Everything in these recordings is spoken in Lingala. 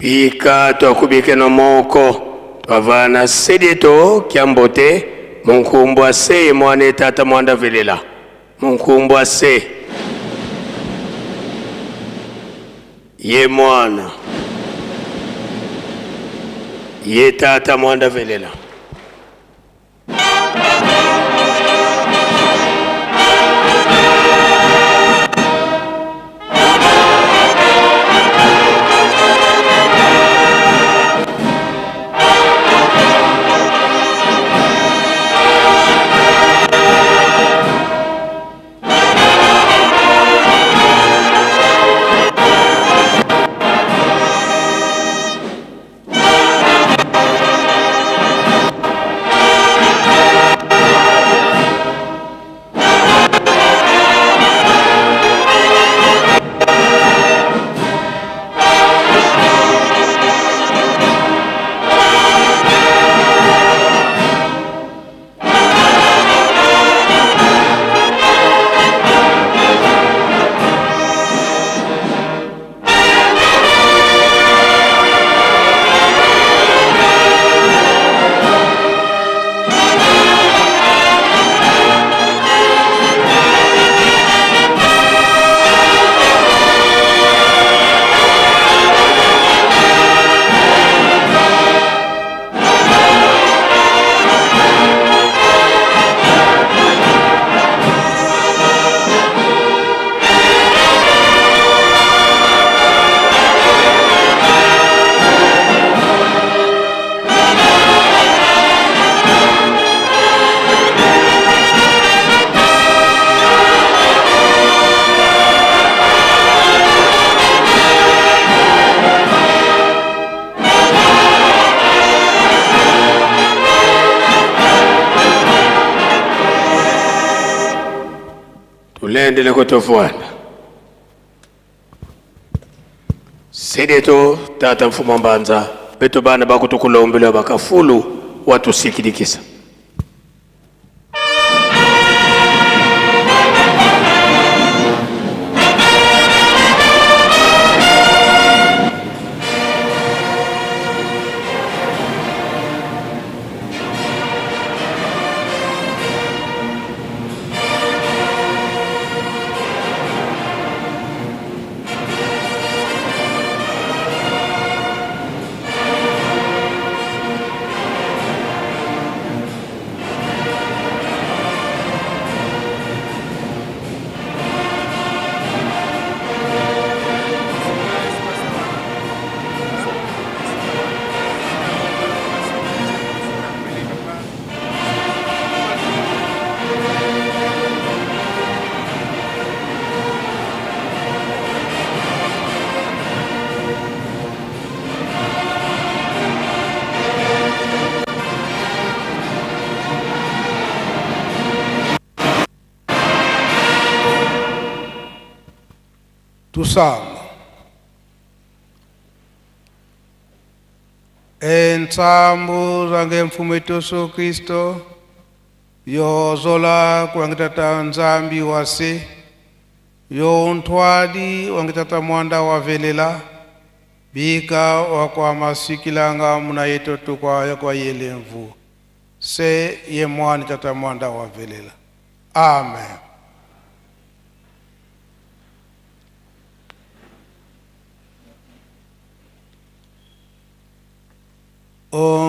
Pika twakubike no moko twavana sedito kyambote munkumbwa se mwane tata mwanda velela munkumbwa se ye mwana ye tata mwanda velela tuendele kutofuana. Sedeto tata mfuma mbanza beto bana bakutukulombele bakafulu watu sikidikisa. Tusame. Entsambu zange mfumo Yesu Kristo yozola kwangitata nzambi wase yontwadi wangitata mwanda wavelela bika wakwa masikilanga muna yeto tukwa kwa yelemvu se ye mwani tata mwanda wavelela. Amen.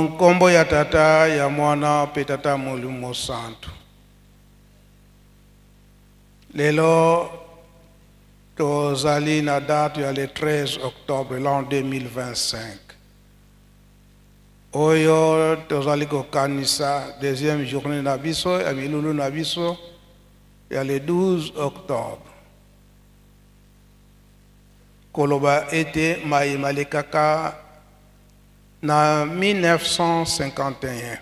Nkombo ya tata ya mwana pe tata Mulimo Santo. Lelo tozali na date ya le 13 octobre l'an 2025. Oyo tozali ko kanisa deuxième journée na biso ya milulu na biso ya le 12 octobre. Koloba ete maimale kaka na 1951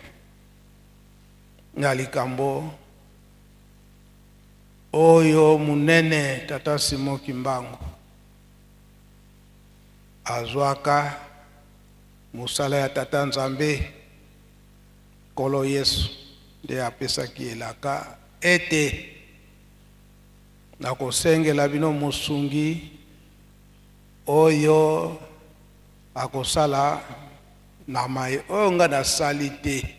Nyalikambo oyo munene tata Simon Kimbangu azwaka musala ya tata Nzambe kolo Yesu nde apesaki elaka ete na kosengela bino musungi oyo akosala na mai onga na salite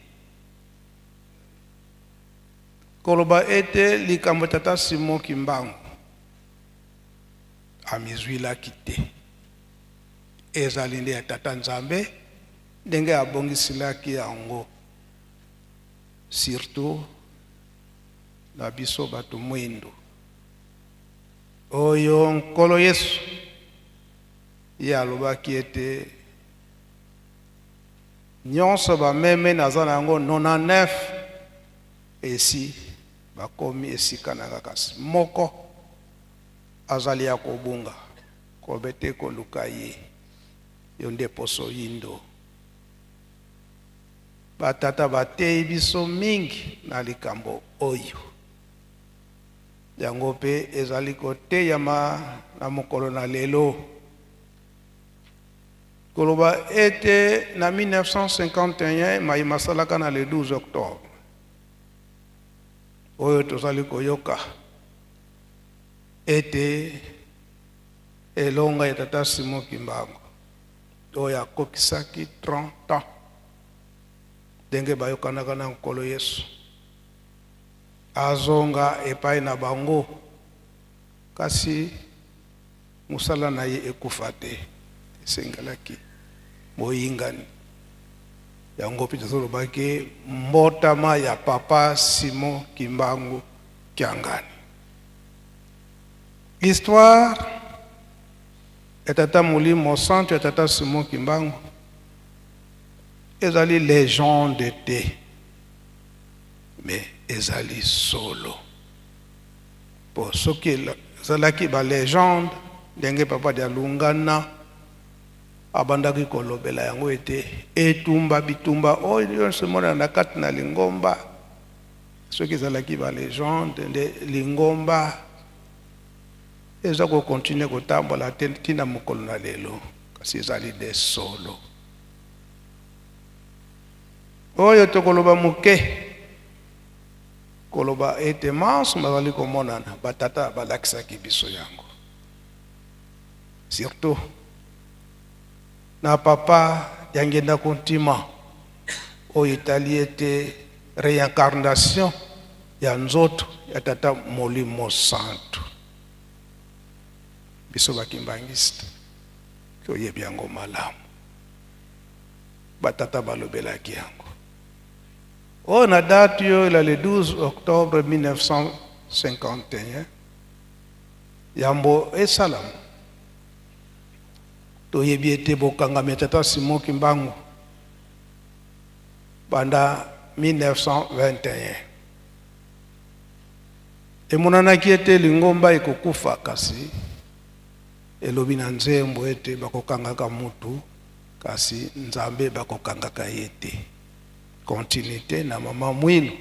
koloba ete likambo tata Simon Kimbangu amizwila kite ezali nde ya tata Nzambe ndenge abongisilaki yango surtout na biso bato mwendo oyo nkolo Yesu ye alobaki ete nyonso ba meme nazana yango 99 esi bakomi esika na kakasi moko azali ya kobunga kobete koluka ye yonde poso yindo batata batei biso mingi na likambo oyo yango pe ezali koteyama na mokolo na lelo koloba ete na 1951 mai masalaka na le 12 octobre oyo tozali koyoka ete elonga ya tata Simon Kimbangu oyo akokisaki 30 ans ndenge bayokanaka na nkolo Yesu azonga epai na bango kasi musala na ye ekufa te esengelaki boyingani yango mpe tozolobaki mbotama ya papa Simon Kimbangu Kiangani. Histoire ya tata Mulimo Santo ya tata Simon Kimbangu ezali légende te mais ezali solo po soki ezalaki ba légende ndenge papa dia lungana abandaki kolobela yango ete etumba bitumba oyo semona na kati na lingomba soki ezalaki ba légende nde lingomba eza kokontinue kotambola te ntina mokolo na lelo kasi ezali de solo oyo tokoloba moke koloba ete manso bazali komonana batata balakisaki biso yango surtout na papa yangenda kontima oyo etali ete réincarnation ya nzoto ya tata molimo santo biso bakimbangiste koyebi yango malamu batata balobelaki yango oyo na date yo ila le 12 octobre 1951 yambo esalamu toyebi ete bokangami tata Simon Kimbangu banda 1921 emonanaki ete lingomba ekokufa kasi elobi na nzembo ete bakokangaka mutu kasi nzambe bakokangaka ete continuité na mama Mwilu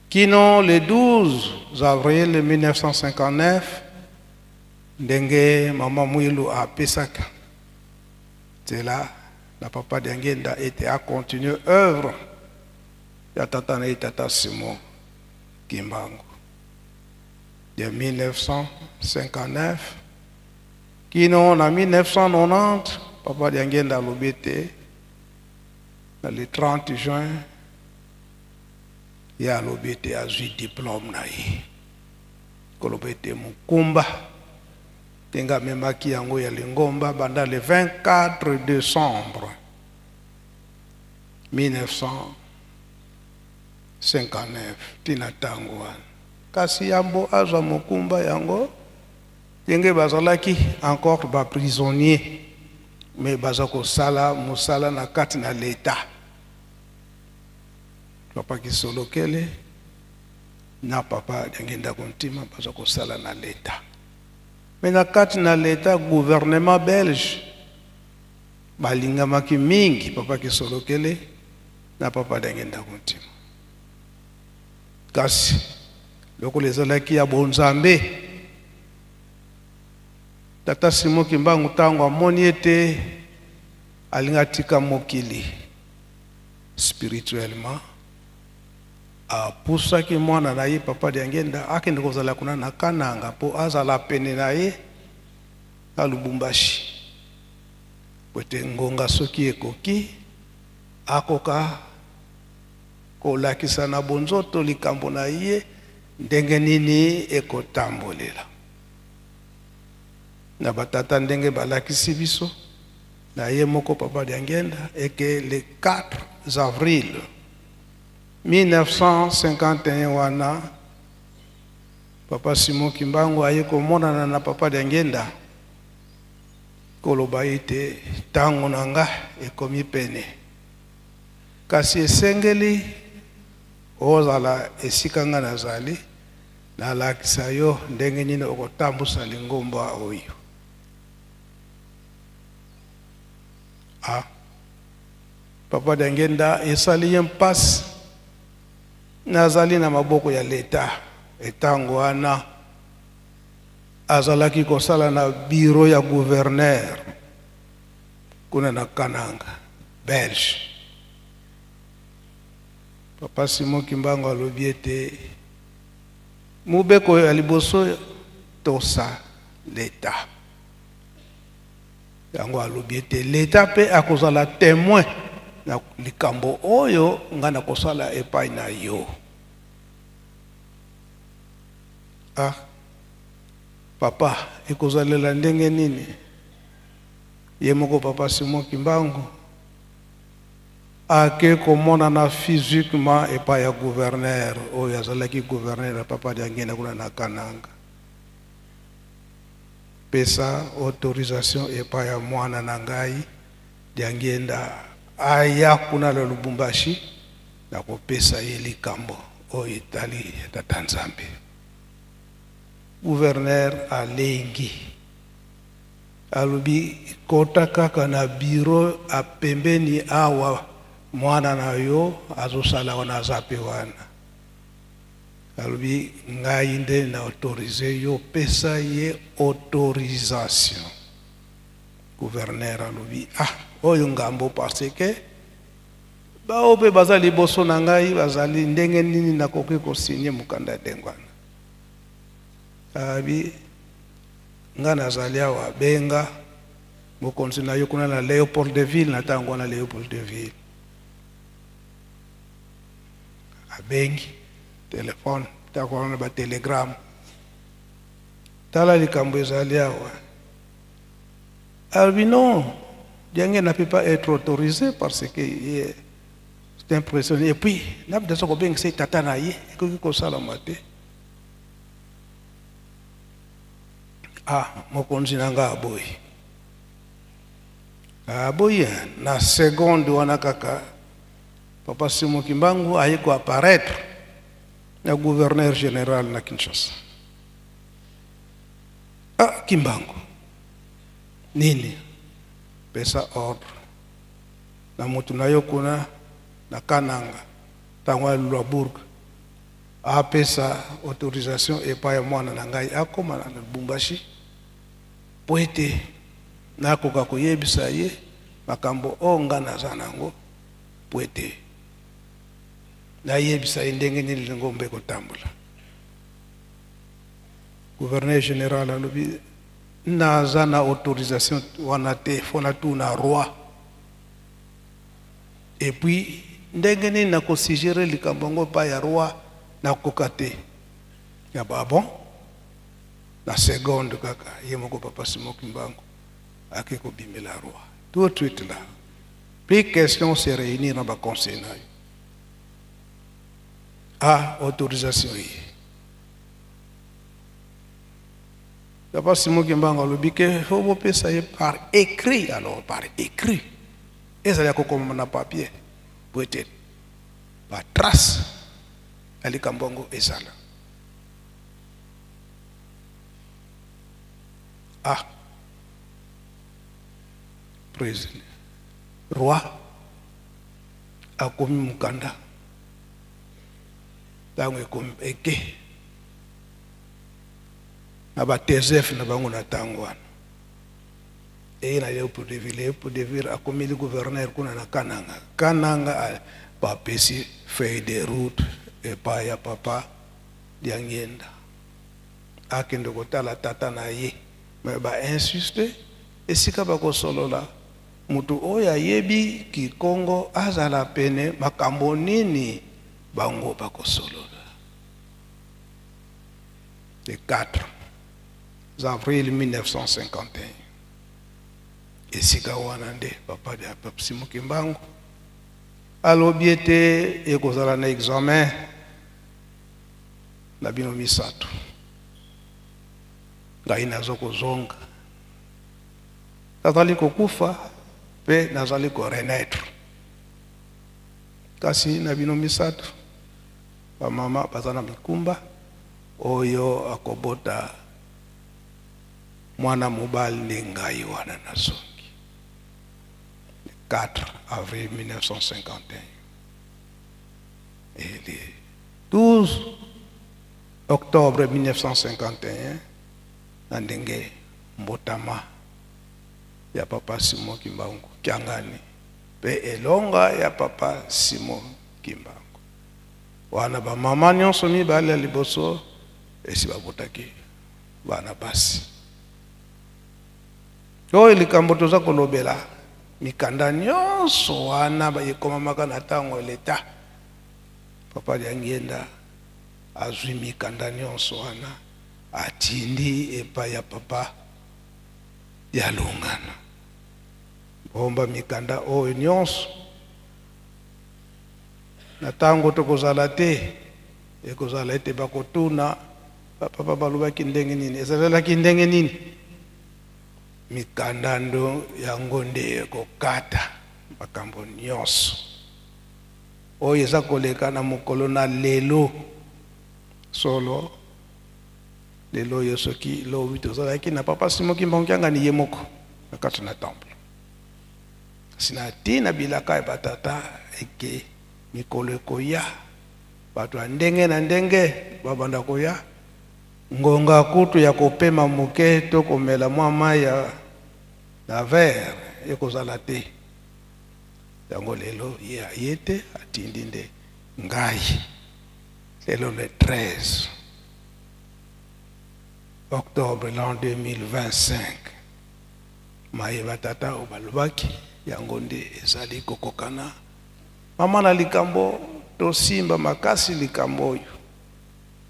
kino le 12 avril 1959 ndenge mama Mwilu apesaka tela na papa Diangenda ete a continué œuvre ya tata na tata Simon Kimbangu de 1959 kino na 1990 papa Diangenda alobete na le 30 juin ya alobete azwi diplôme na ye kolobete mukumba tenga memaki yango ya lingomba banda le 24 décembre 1959 tina tango wana kasi yambo azwa mukumba yango tenge bazalaki encore ba prisonnier mais baza kosala mosala na kati na l'État papa Kisolokele na papa Diangenda kontima baza kosala na l'État mais na kati na l'État gouvernement belge balingamaki mingi papa Kisolokele na papa Diangenda kontima kasi loko lezalaki ya bonzambe tata Simon Kimbangu tango amoni ete alinga tika mokili spirituellement apusaki mwana na ye papa Diangenda akende kozala kuna na Kananga po azala pene na ye na Lubumbashi pote ngonga soki ekoki akoka kolakisa na bonzoto likambo na ye ndenge nini ekotambolela na batata ndenge balakisi biso na ye moko papa Diangenda eke le 4 avril 1951 wana papa Simon Kimbangu aye komonana na papa Diangenda koloba ete tango nanga ekomi pene kasi esengeli ozala esika nga nazali na lakisa yo ndenge nini okotambusa lingomba oyo papa Diangenda esali ye mpasi nazali na maboko ya l'État etango wana azalaki kosala na bureau ya gouverneur kuna na Kananga Belge papa Simon Kimbangu alobi ete mubeko ya liboso tosa l'État yango alobi ete l'État pe akozala témoin na likambo oyo nga na kosala epai na yo papa ekozalela ndenge nini ye moko papa Simon Kimbangu ake komonana physiquement epai ya gouverneur oyo azalaki gouverneur ya papa Diangenda kuna na Kananga pesa autorisation epai ya mwana na ngai Diangenda aya kuna na Lubumbashi na kopesa ye likambo oyo etali tata Nzambe gouverneur alengi alobi kota kaka na bureau apembeni awa mwana na yo azosala wana azape wana alobi ngai nde na autoriser yo pesa ye autorisation. Gouverneur alobi oyo ngambo parce que bao pe bazali boso na ngai bazali ndenge nini nakoki kosigner mukanda dengwana. Abi nga nazali awa benga mokonzi na yo kuna na Léopold de Ville na tango na Léopold de Ville. Abengi téléphone takona na ba telegram. Tala likambo ezali awa. Abi non, Dienge ne peut pas être autorisé parce que c'est impressionné. Et puis, n'a pas de bien que c'est tatanaïe, que ça la maté. Mon continanga aboy. Aboy, na seconde wanakaka, Papa Simon Kimbangu a eu apparaître le gouverneur général na Kinshasa. Kimbangu. Nini? Pesa ordre. Na mutu na yo kuna na Kananga. Tangwa Luaburg. A pesa autorisation et pas mwana na ngai akoma na Lubumbashi. Poete na koka koyebisa ye makambo onga na zanango poete. Na yebisa ndenge nini ngombe kotambula. Gouverneur général alobi naza na autorisation wana te fona tu na roi. Et puis ndenge nini na kosigere likambo pa ya roi na kokate. Ya bon na seconde kaka yemoko Papa Simon Kimbangu akeko bimela roi. Tout de suite là. Plus question se réunir dans le conseil. Autorisation. Papa Simon Kimbangu alobi ke faut payer par écrit, alors par écrit. Et ça y a comme na papier. Peut-être par trace. Ali Kambongo ezala. Président. Roi a commis mukanda. Tango comme eke. Aba TSF na bango na tangwana. Et na Léopold de Ville a commis le gouverneur kuna na Kananga. Kananga a pas pesi feuille de route et pas ya papa diangenda. Akendo kotala tata na ye. Mais ba insister et sika bako solo la mutu oya yebi ki Congo azala pene makambo nini bango bako solo la. Le 4 avril 1951. Et sika wanande papa de Papa Simon Kimbangu alobi ete ekozala na examen na bino misato. Ngai nazoko zonga. Nazali kokufa pe nazali ko renaître. Kasi na bino misato ba mama bazana mikumba oyo akobota mwana mobali ngai wana na zongi. 4 avril 1951. Et le 12 octobre 1951, Nandenge Mbotama ya Papa Simon Kimbangu Kiangani pe elonga ya Papa Simon Kimbangu. Wana ba mama nyonso mibale liboso esi babotaki bana basi. Oyo likambo toza kolobela mikanda nyonso wana bayekomamaka na tango leta. Papa Diangenda azwi mikanda nyonso wana atindi epa ya papa ya lungana. Bomba mikanda oyo nyonso na tango tokozala te ekozala ete bakotuna papa balubaki ndenge nini ezalaki ndenge nini mikanda ndo yango nde kokata makambo nyonso oyo eza koleka na mokolo na lelo solo lelo yo soki lobi tozalaki na Papa Simon Kimbangu Kiangani ye moko na kati na temple sina tina bilaka ya batata eke mikolo ekoya bato ndenge na ndenge babanda koya ngonga kutu ya kopema moke to komela mwa mai ya verre ekozala te yango lelo ye aye te atindi nde ngai lelo le 13 octobre l'an 2025 mayeba tata o balobaki yango nde ezali kokokana mama na likambo tosimba makasi likambo oyo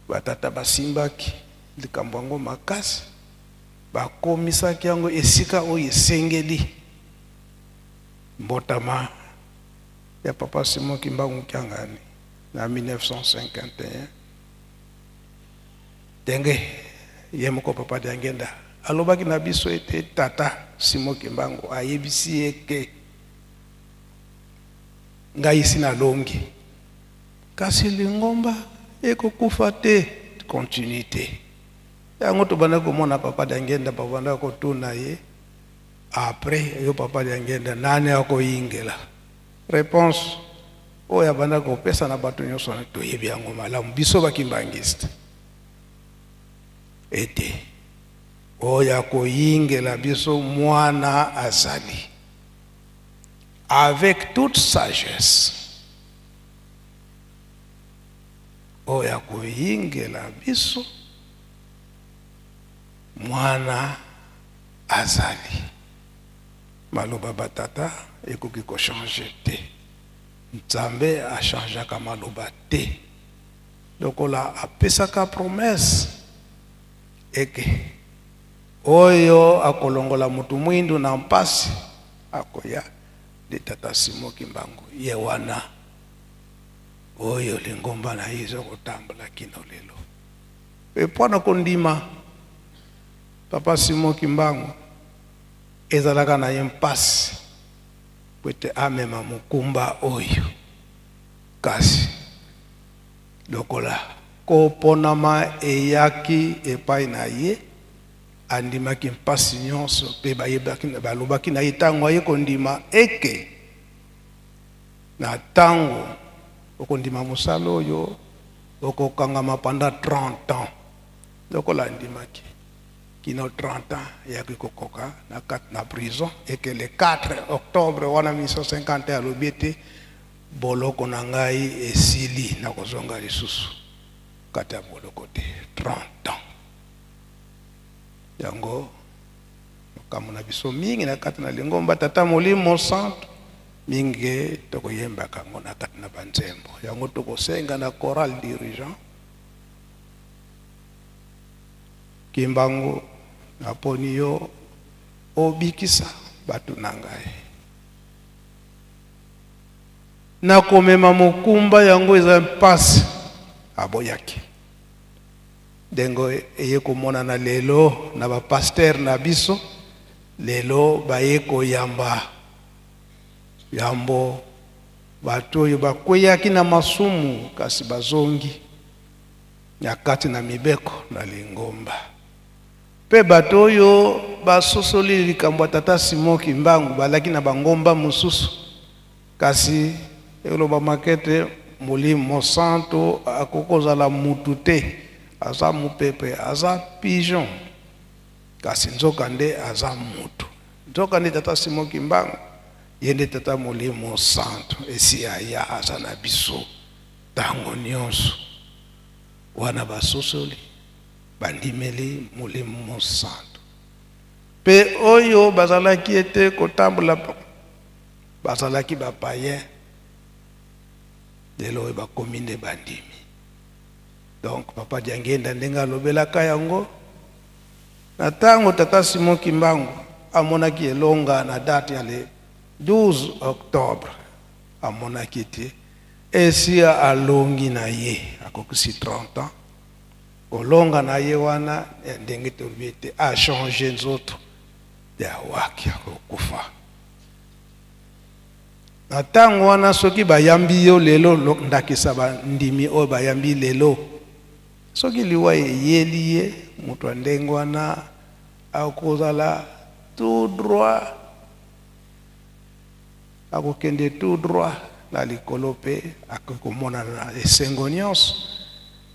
batata basimbaki likambo yango makasi bakomisaki yango esika oyo esengeli mbotama ya papa Simon Kimbangu Kyangani na 1951 ndenge ye moko papa Diangenda alobaki na biso ete tata Simon Kimbangu ayebisi eke ngai sina longi kasi lingomba ekokufa te continuité yango tobanda komona papa Diangenda babanda kotuna ye après yo papa Diangenda nani akoyingela réponse oyo abanda kopesa na bato nyonso toyebi yango malamu biso bakimbangiste ete oyo akoyingela biso mwana azali avec toute sagesse oyo akoyingela biso mwana azali maloba batata ekoki kochange te nzambe achangeaka maloba te lokola apesaka promese eke oyo akolongola mutu mwindu na mpasi akoya de tata Simon Kimbangu ye wana oyo lingomba na ye ezokotambola kino lelo epona kondima papa Simon Kimbangu ezalaka na ye mpasi pwete amema mukumba oyo kasi lokola koponama eyaki epai na ye andimaki mpasi nyonso pe balobaki na ye ntango aye kondima eke na ntango okondima mosala oyo okokangama pendant 30 ans lokola andimaki kino 30 ans yaki kokoka na prison eke le 4 octobre wana 1950 alobi ete boloko na ngai esili na kozonga lisusu kati ya boloko te 30 ans yango makambo na biso mingi na kati na lingomba tata Molimo Santo mingi tokoyembaka ngo na kati na banzembo yango tokosenga na choral dirigeant Kimbangu naponi yo obikisa batu na ngai na komema mokumba yango eza mpasi aboyaki dengo eye komona na lelo na bapaster na biso lelo baye koyamba yambo bato oyo bakweyaki na masumu kasi bazongi nyakati na mibeko na lingomba pe bato oyo basosoli likambo tata Simon Kimbangu balaki na bangomba mususu kasi eloba makete Molimo Santo akokozala mutu te aza mupepe aza pigeon kasi nzoka nde aza mutu nzoka nde tata Simon Kimbangu yende tata Molimo Santo esi aya aza na biso tango nyonso wana basosoli bandimeli Molimo Santo pe oyo bazalaki ete kotambola bazalaki bapayen lelo oyo bakomi nde bandimi donc papa Diangenda ndenge alobelaka yango na ntango tata Simon Kimbangu amonaki elonga na date ya le 12 octobre amonaki te esi alongi na ye akokisi 30 ans kolonga na ye wana ndenge tolobi ete achange nzoto ya waki akokufa na ntango wana soki bayambi yo lelo ndakisa bandimi oyo bayambi lelo soki liwa eyeli ye mutu ndenge wana akozala tout droit akokende tout droit na likolo mpe akokomona na esengo nyonso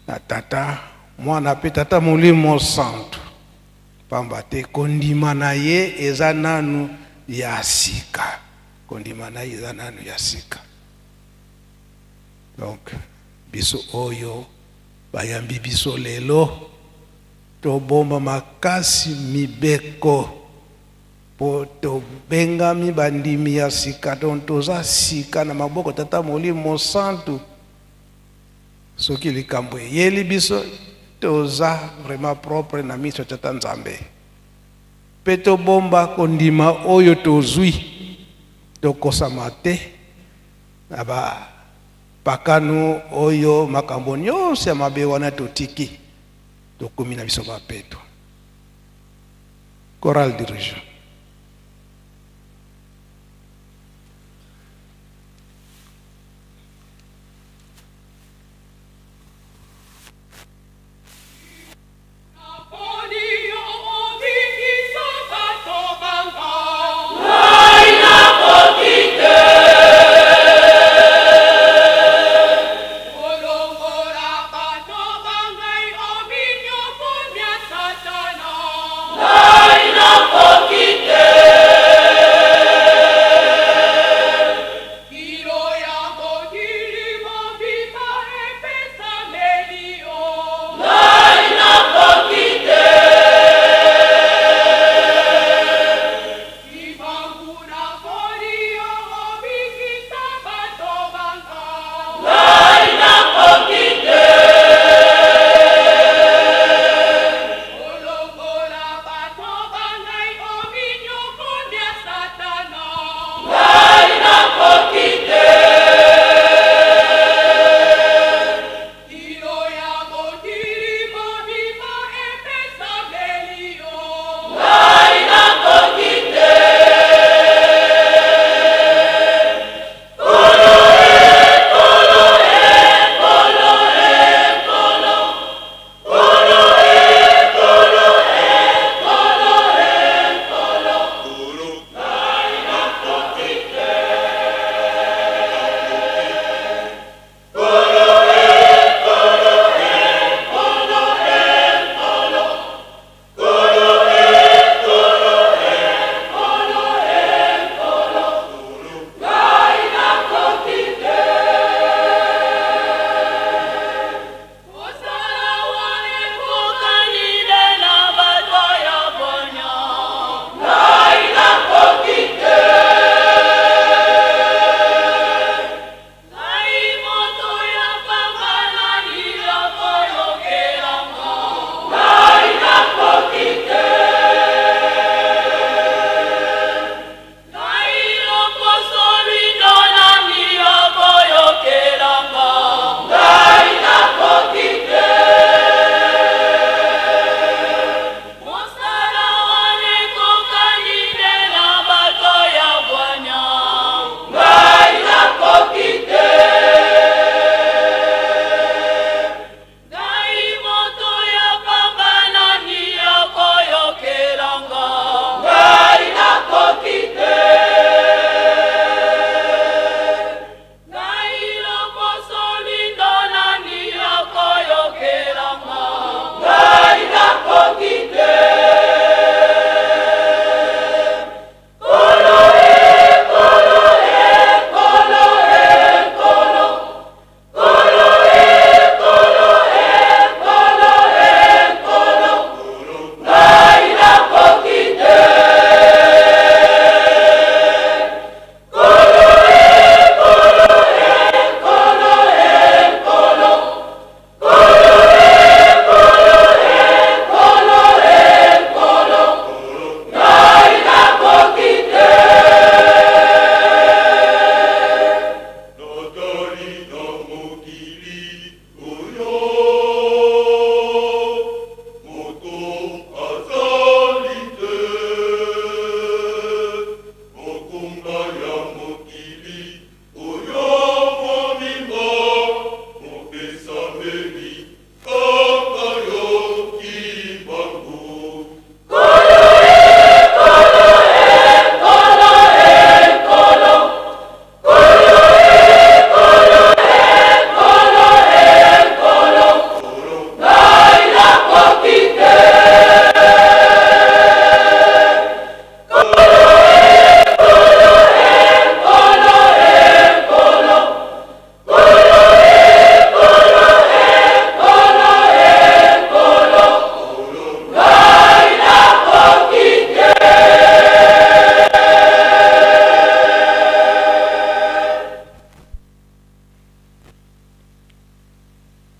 na tata mwana mpe tata molimo santu pamba te kondima na ye eza nanu ya sika kondima na ye eza nanu ya sika. Donc biso oyo bayambi biso lelo tobomba makasi mibeko po tobengami bandimi ya sika toza sika na maboko tata molimo santu soki likambo eyeli biso toza vraiment propre na miso tata nzambe mpe tobomba kondima oyo tozwi tokosama te na bapakano oyo makambo nyonso ya mabe wana totiki tokomi na biso bapeto. Chorale dirigeant. Naina Poki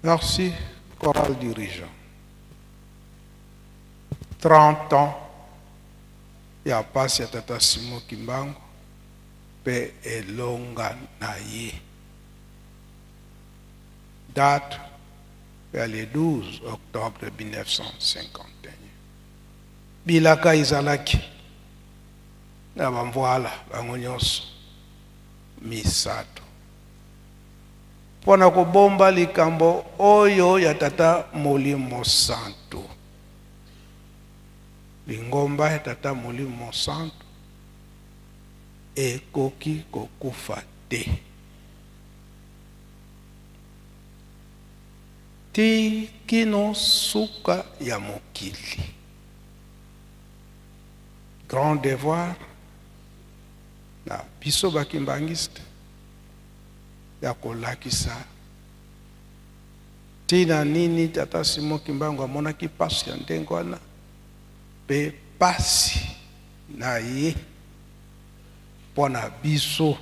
Merci, chorale dirigeant. 30 ans, il y a pas cet Tata Simon Kimbangu, pe elonga na ye. Date, le 12 octobre 1951. Bilaka izalaki, na bamvoala, bango nyonso, misato. Pona kobomba likambo oyo ya Tata Molimo Santu. Lingomba ya Tata Molimo Santu ekoki kokufa te. Ti kino suka ya mokili. Grand devoir na biso bakimbangiste ya kolakisa tina nini Tata Simon Kimbangu amonaki pasi ya ndenge wana pe pasi na ye pona biso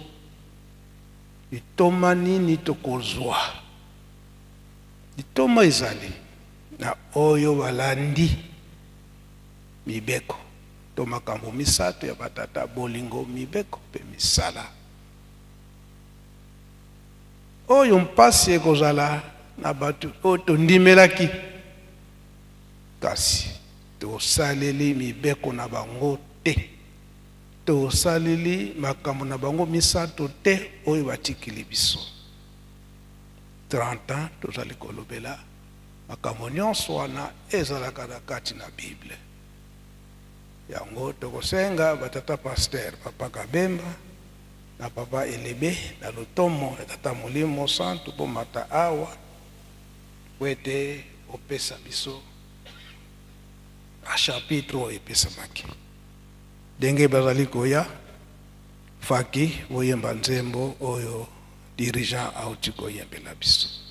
litoma nini tokozwa litoma ezali na oyo balandi mibeko to makambo misato ya batata bolingo mibeko pe misala oyo mpasi ekozala na batu oyo tondimelaki kasi tosaleli mibeko na bango te tosaleli makambo na bango misato te oyo batikili biso 30 ans tozali kolobela makambo nyonso wana ezalaka na kati na Bible yango tokosenga batata pasteur Papa Kabemba na Papa Elebe na lotomo ya Tata Molimo Santu po mata awa wete opesa biso a chapitre epesa maki denge bazali koya faki boyemba nzembo oyo dirigeant auti koyembela biso.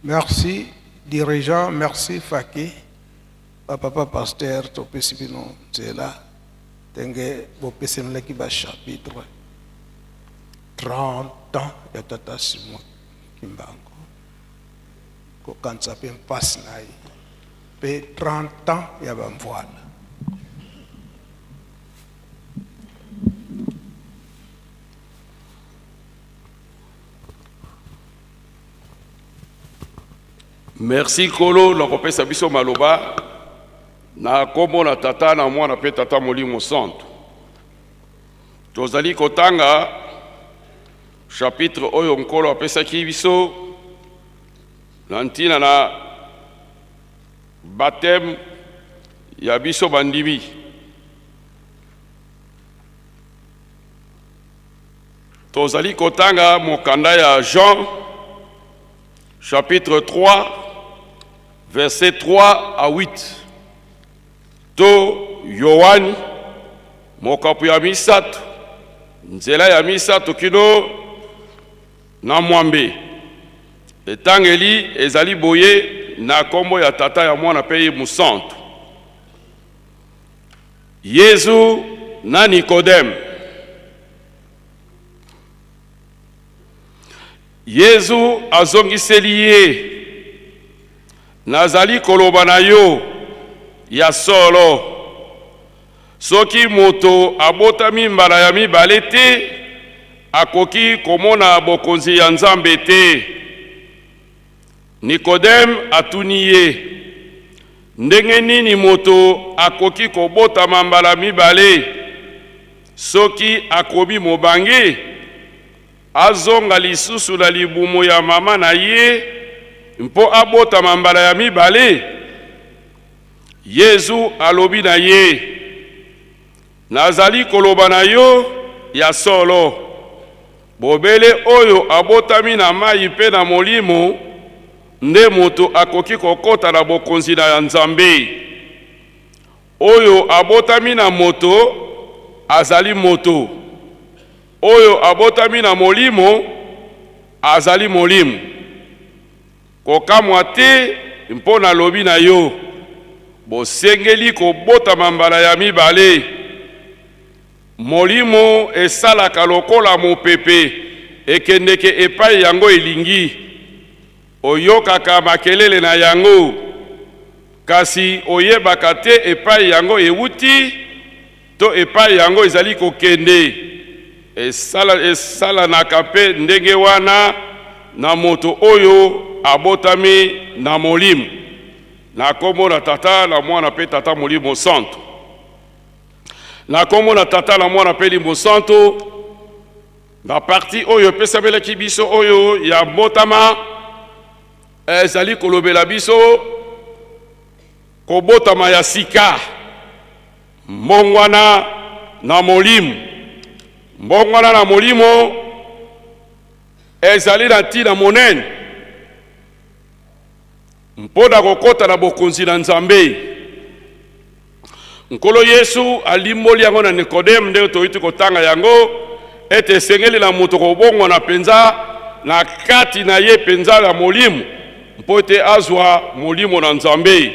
Merci, dirigeant, merci, Faki. Papa pasteur, topesi bino nzela. Tenge bopesi nleki ba chapitre 30 ans ya Tata Simon Kimbangu. Ko kansa pe mpasi na ye. Pe 30 ans ya bamvwana. Merci Kolo, na kopesa biso maloba na kombo na tata na mwana pe tata Molimo Santo. Tozali kotanga chapitre oyo Nkolo apesaki biso na ntina na baptême ya biso bandimi. Tozali kotanga mokanda ya Jean chapitre 3 verset 3 à 8. To Yohani mokapu ya misato nzela ya misato kino na mwambe etangeli ezali boye na kombo ya tata ya mwana pe musanto. Yesu na Nikodem. Yesu azongiseli ye, nazali koloba na yo ya solo, soki moto abotami mbala ya mibale te akoki komona bokonzi ya Nzambe te. Nikodem atuni ye, ndenge nini moto akoki kobotama mbala mibale soki akobi mobange azonga lisusu na libumu ya mama na ye mpo abotama mbala ya mibale? Yesu alobi na ye, nazali koloba na yo ya solo, bobele oyo abotami na mai pe na molimo nde moto akoki kokota na bokonzi na Nzambe. Oyo abotami na moto azali moto, oyo abotami na molimo azali molimo. Kokamwa te mpo na lobi na yo, bosengeli kobotama mbala ya mibale. Molimo esalaka lokola mopepe ekendeke epai yango elingi, oyokaka makelele na yango kasi oyebaka te epai yango ewuti to epai yango ezali kokende. Esalanaka pe ndenge wana na moto oyo abotami na molimo. Na kombo na tata la mwana pe tata Molimo Santo. Na kombo na tata la mwana pe Molimo Santo, na parti oyo pesabelaki biso oyo ya botama ezali kolobela biso kobotama ya sika, mbongwana na molimo. Mbongwana na molimo ezali na ntina monene mpoda kokota na bokonzi na Nzambe. Nkolo Yesu alimboli yango na Nikodem nde toyiti kotanga yango ete sengeli na moto kobongwa na penza na kati na ye penza ya molimo mpo ete azwa molimo na Nzambe.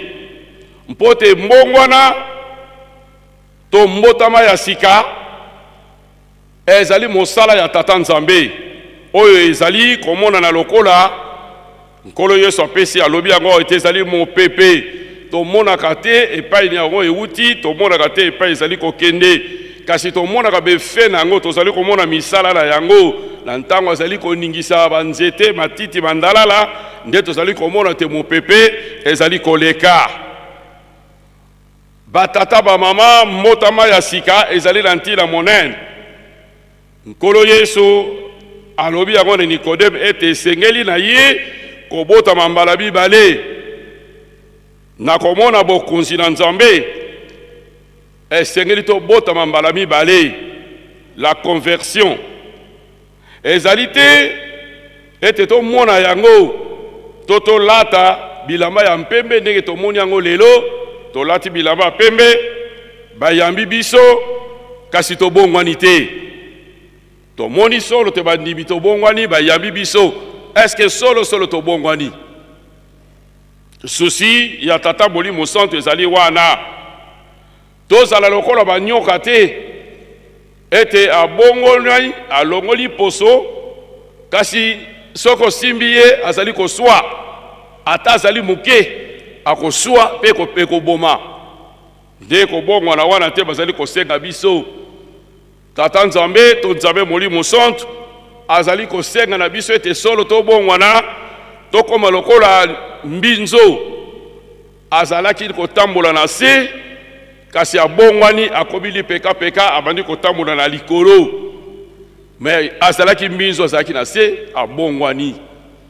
Mpo ete mbongwana to mbotama ya sika ezali mosala ya tata Nzambe oyo ezali komona na lokola Nkolo Yesu apesi alobi yango ete ezali mopepe tomonaka te epai yango ewuti, tomonaka te epai ezali kokende, kasi tomonaka befe na yango, tozali komona misala na yango na ntango ezali koningisa banzete matiti bandalala nde tozali komona te mopepe ezali koleka. Batata ba mama mbotama ya sika ezali na ntina monene. Nkolo Yesu alobi yango na Nikodem ete esengeli na ye kobotama mbala mibale na komona bokonzi na Nzambe. Esengeli to botama mbala mibale, la conversion. Ezali te ete to mona yango toto lata bilamba ya mpembe ndenge to moni yango lelo to lati bilamba pembe bayambi biso kasi to bongwani te. Tomoni solo te bandimi to bongwani bayambi biso. Est-ce que solo to bongwani? souci ya tata Molimo Santo ezali wana tozala lokola banyoka te ete abongoli alongoli poso kasi soko simbi ye azali koswa ata azali muke akoswa pe koboma nde kobongwana wana te bazali kosenga biso tata Nzambe to Nzambe Molimo Santo azali kosenga na biso ete solo tobongwana tokoma lokola mbinzo azalaki kotambola na se kasi abongwani akobili peka abandi kotambola na likolo mais azalaki mbinzo azalaki na se abongwani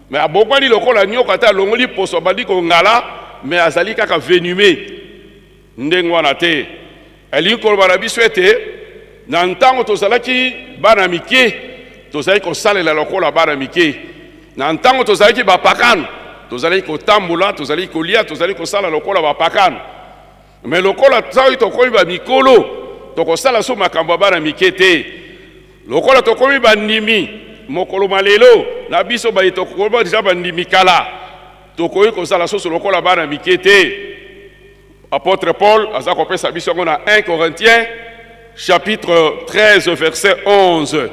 mais abongwani lokola nyoka ta longoli poso abandi kongala mais azali kaka venimé ndenge wana te elingi koloba na biso ete na ntango tozalaki bana mike tozalaki kosalela lokola bana mike na ntango tozalaki bapakano tozalaki kotambola tozalaki kolia tozalaki kosala lokola bapakano mais lokola tozalaki tokomi bamikolo tokosala so makambo ya bana mike te lokola tokomi bandimi mokolo malelo na biso baye tokomi deja bandimi kala tokoki kosala so lokola bana mike te. Apôtre Paul aza kopesa biso yango na 1 Corinthiens chapitre 13 verset 11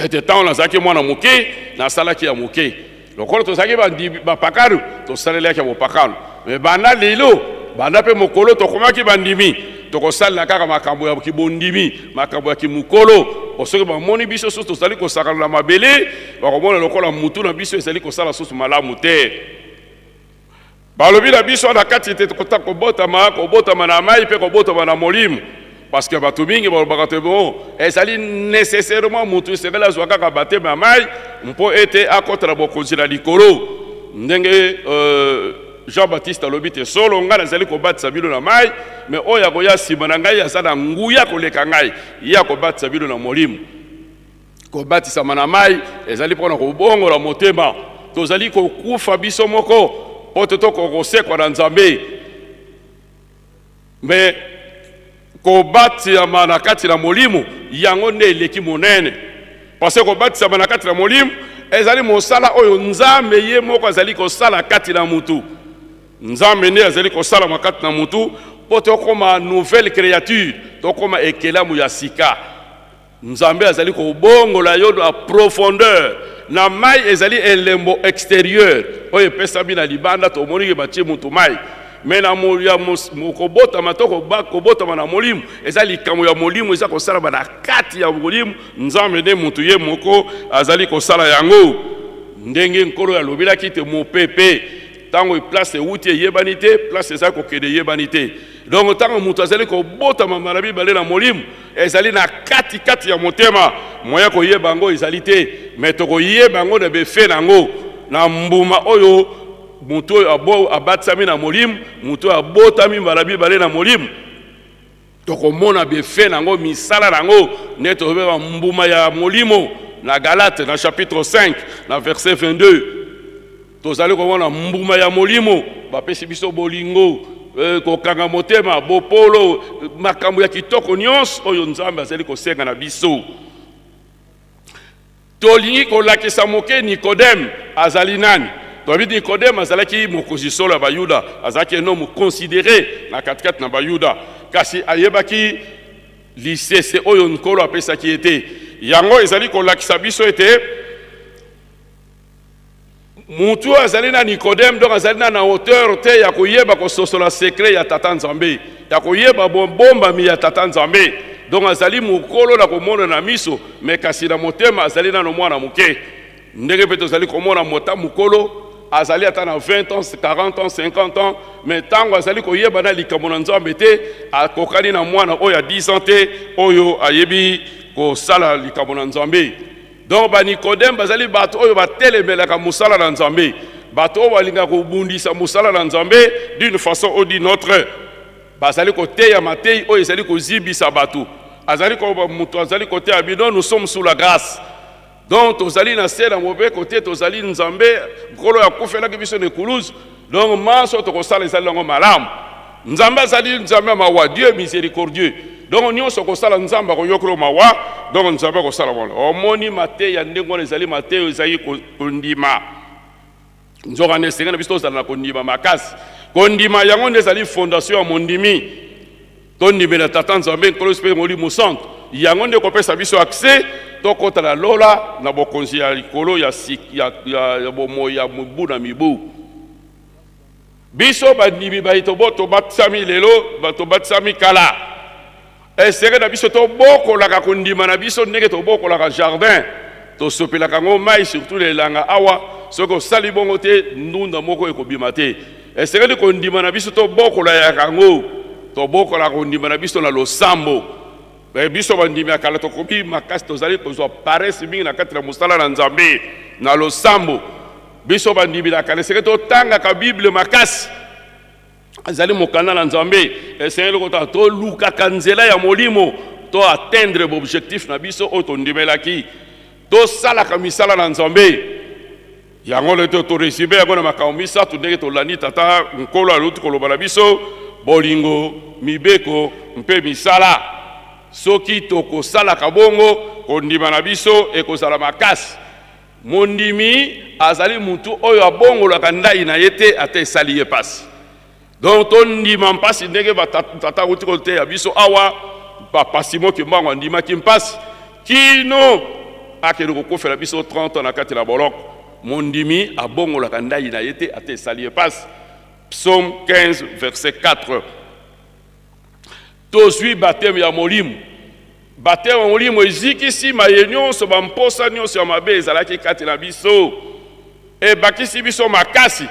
ete ntango nazalaki mwana moke nasalaki ya moke lokola tozalaki bapakano tosalelaki ya bopakano me banda lelo banda mpe mokolo tokomaki bandimi tokosalela kaka makambo ya kibondimi makambo ya kimokolo osoki bamoni biso susu tozali kosakana na mabele bakomona lokola mutu na biso ezali kosala susu malamu te balobi na biso na kati te kota kobotama na mai mpe kobotama na molimo parce que bato mingi balobaka te bon ezali nécessairement mutu esengeli azwa kaka batema ya mai mpo ete akotela bokonzi na likolo ndenge Jean-Baptiste alobi te solo ngai nazali kobatisa bino na mai mais oyo akoya nsima na ngai aza na nguya koleka ngai ye akobatisa bino na molimo kobatisama na mai ezali mpona kobongola motema tozali kokufa biso moko mpo te tokokosekwa na Nzambe mais kobatisama na kati na molimo yango nde eleki monene parce que kobatisama na kati na molimo ezali mosala oyo Nzambe ye moko azali kosala kati na mutu Nzambe nde azali kosala makati na mutu mpo tokoma nouvelle créature tokoma ekelamu ya sika Nzambe azali kobongola yo na profondeur na mai ezali elembo extérieur oyo epesami na libanda tomoniki batie mutu mai mais na mokobotama to kobotama na molimo eza likambo ya molimo eza kosala na kati ya molimo Nzambe nde mutu ye moko azali kosala yango ndenge nkolo alobelaki te mopepe tango place euti eyebani te place ezali kokende eyebani te donc tango mutu azali kobotama na Bibale na molimo ezali na kati ya motema moya koyeba yango ezali te mais tokoyeba yango na befe nango na mbuma oyo mutu oyo abatisami na molimo mutu oyo abotami na Bibale na molimo tokomona befe nango misala nango nde toyeba mbuma ya molimo na Galate na chapitre 5 na verset 22 tozali komona mbuma ya molimo bapesi biso bolingo kokanga motema bopolo makambo ya kitoko nyonso oyo Nzambe azali kosenga na biso tolingi kolakisa moke Nikodeme azali nani tobi Nikodeme azalaki mokonzi solo ya bayuda azalaki un homme considéré na katikati na bayuda kasi ayebaki lisese oyo nkolo apesaki ete yango ezali kolakisa biso ete mutu azali na Nikodeme donc azali na hauteur te ya koyeba kososola secret ya tata Nzambe ya koyeba bombami ya tata Nzambe donc azali mokolo na komona na miso mais kasi na motema azali na mwana moke ndenge pe tozali komona mota mokolo azali ata na 20 ans 40 ans 50 ans mais tango azali koyeba na likambo na Nzambe te akokani na mwana oyo ya 10 ans te oyo ayebi kosala likambo na Nzambe donc ba Nikodeme bazali bato oyo batelemelaka musala na Nzambe bato oyo balinga kobundisa musala na Nzambe d'une façon ou d'une autre bazali koteya matei oyo ezali kozibisa bato azali ko mutu azali koteya bino nous sommes sous la grâce donc tozali na se na mauvais côté tozali Nzambe nkolo ya kufelaki biso ne kuluzu donc maso tokosala ezali yango malamu Nzambe azali Nzambe mawa Dieu miséricordieux donc nyonso kosala Nzambe koyokolo mawa donc Nzambe kosala bona omoni mateya ndenge wana ezali mateya ezali kondima nzoka ne senga na biso tozala na kondima makasi kondima yango nde ezali fondation ya mondimi tondimela tata nzambe nkolo mpe molimo santo yango nde kopesa biso accès tokota na lola na bokonzi ya likolo ya bomoi ya mibu na mibu biso bandimi baito tobatisami lelo tobatisami kala esere na biso tobokolaka kondima na biso ndenge tobokolaka jardin tosopelaka ngo mai surtout lelanga awa soki osali bongo te ndunda moko ekobima te esengeli kondima na biso tobokola yango tobokola kondima na biso na losambo biso bandimi ya kala tokomi makasi tozali kozwa parese mingi na kati na mosala na nzambe na losambo biso bandimi ya kala esengeli totangaka bible makasi azali mokanda na nzambe esengeli kota tolukaka nzela ya molimo to atteindre objectif na biso oyo tondimelaki tosalaka misala na nzambe yango leto toresibe yango na makambo misato ndenge tolandi tata nkolo aluti koloba na biso bolingo mibeko mpe misala soki tokosalaka bongo kondima na biso ekozala makasi mondimi azali mutu oyo abongolaka ndai na ye te ate esali ye pasi donc tondima mpasi ndenge tata uti koteya biso awa bapasi moki mbango andimaki mpasi kino akende kokofela biso 30 ans na kati na boloko mondimi abongolaka ndai na ye te ate esali ye pasi. Psaume 15 verset 4 tozwi bateme ya molimo bateme ya molimo ezikisi maye nyonso bamposa nyonso ya mabe ezalaki kati na biso ebakisi biso makasi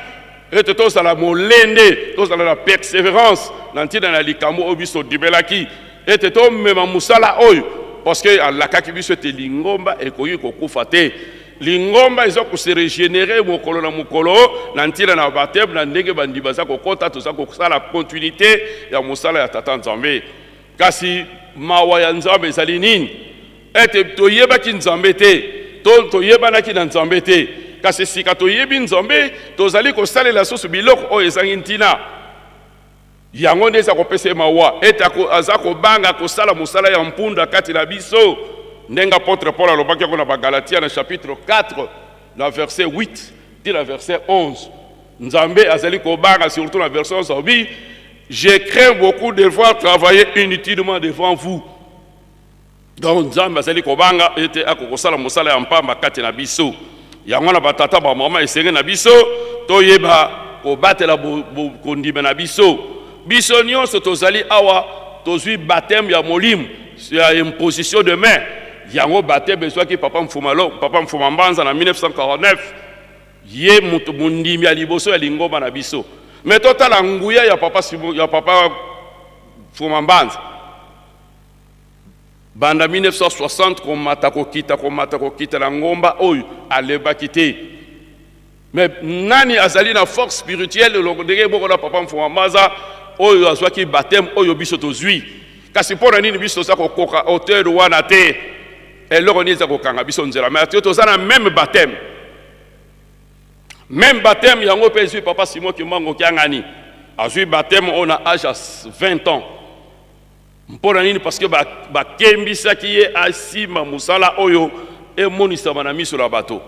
ete tozala molende tozala na persévérance na ntina na likambo oyo biso dimelaki ete tomema mosala oyo parceke alakaki biso ete lingomba ekoki kokufa te lingomba eza kose régénérer mokolo na mokolo na ntina na bateme na ndenge bandi baza kokota toza kosala continuité ya mosala ya tata nzambe kasi mawa ya nzambe ezali nini ete toyebaki nzambe te toyebanaki na nzambe te kasi sika toyebi nzambe tozali kosalela susu biloko oyo ezangi ntina yango nde eza kopesa mawa ete aza kobanga kosala mosala ya mpunda kati na biso ndenge apôtre Paul alobaki yango na bagalatia na chapitre 4 na verset 8 ti na verset 11 nzambe azali kobanga surtout na verset 11 obi je crains beaucoup de devoir travailler inutilement devant vous. Donc nzambe azali kobanga ete akokosala mosala ya mpamba kati na biso yango na batata ba mama esenge na biso toyeba kobatela kondima na biso biso nyonso tozali awa tozwi baptême ya molimo ya imposition de main yango baptême ezwaki papa mfuma mbanza na 1949 ye mutu mundimi ya liboso ya lingomba na biso mais totala nguya ya papa mfuma mbanza banda 1960 komata kokita na ngomba oyo alebaki te mais nani azali na force spirituelle ndenge moko na papa mfuma mbanza oyo azwaki baptême oyo biso tozwi kasi mpona nini biso toza kokoka auteur wana te eloko nini eza kokanga biso nzela mais toza na même baptême yango mpe ezwi papa Simon Kimbango Kiangani azwi baptême oyo na âge ya 20 ans mpona nini parce que bakembisaki ye asima mosala oyo emonisama na miso na bato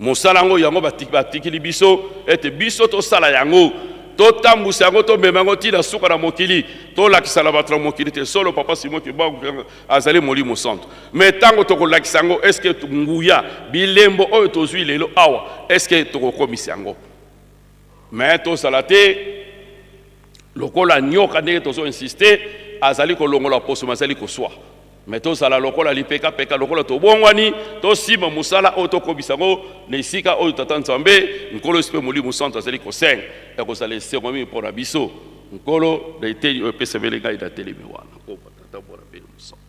mosala yango yango batikili biso ete biso tosala yango totambusa yango tomema yango ntina suka na mokili tolakisa na bato na mokili te solo papa Simon Kimbango azali molimo santo mais ntango tokolakisa yango eske nguya bilembo oyo tozwi lelo awa eske tokokomisa yango mais tozala te lokola nyoka ndenge tozoinsiste azali kolongola poso azali koswa mais tozala lokola lipekapeka lokola tobongwani tosima mosala oyo tokobisa yango na esika oyo tata nzambe nkolo mpe molimo santo azali kosenga ekozala esengo mingi mpo na biso nkolo na eteni oyo epesabeli ngai na telemi wana kopa tata mpona mbeli mosanto.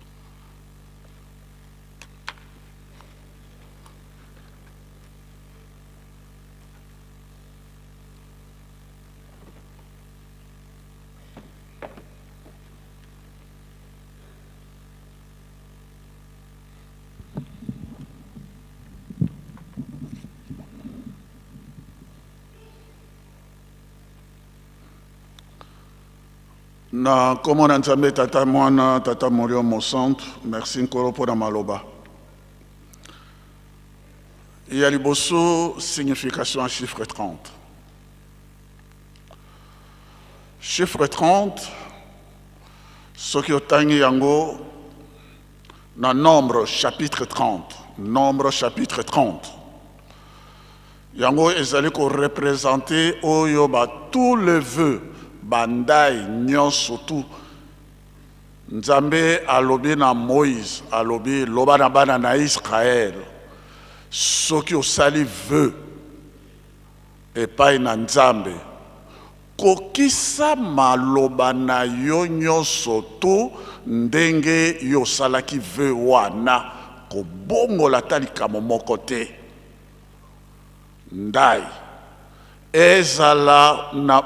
Na kombo na Nzambe tata mwana tata molimo santo merci nkolo mpona maloba Il y a liboso signification en chiffre 30. Chiffre 30, ce qui est yango dans Nombre chapitre 30. Nombre chapitre 30. Yango ezali ko représenter oyo ba tous les vœux bandai nyonso tout Nzambe alobi na Moïse alobi loba na bana na Israël soki osali vœux epai na Nzambe kokisa maloba na yo nyonso to ndenge yo salaki vœux wana kobongola talikamo moko te ndai ezala na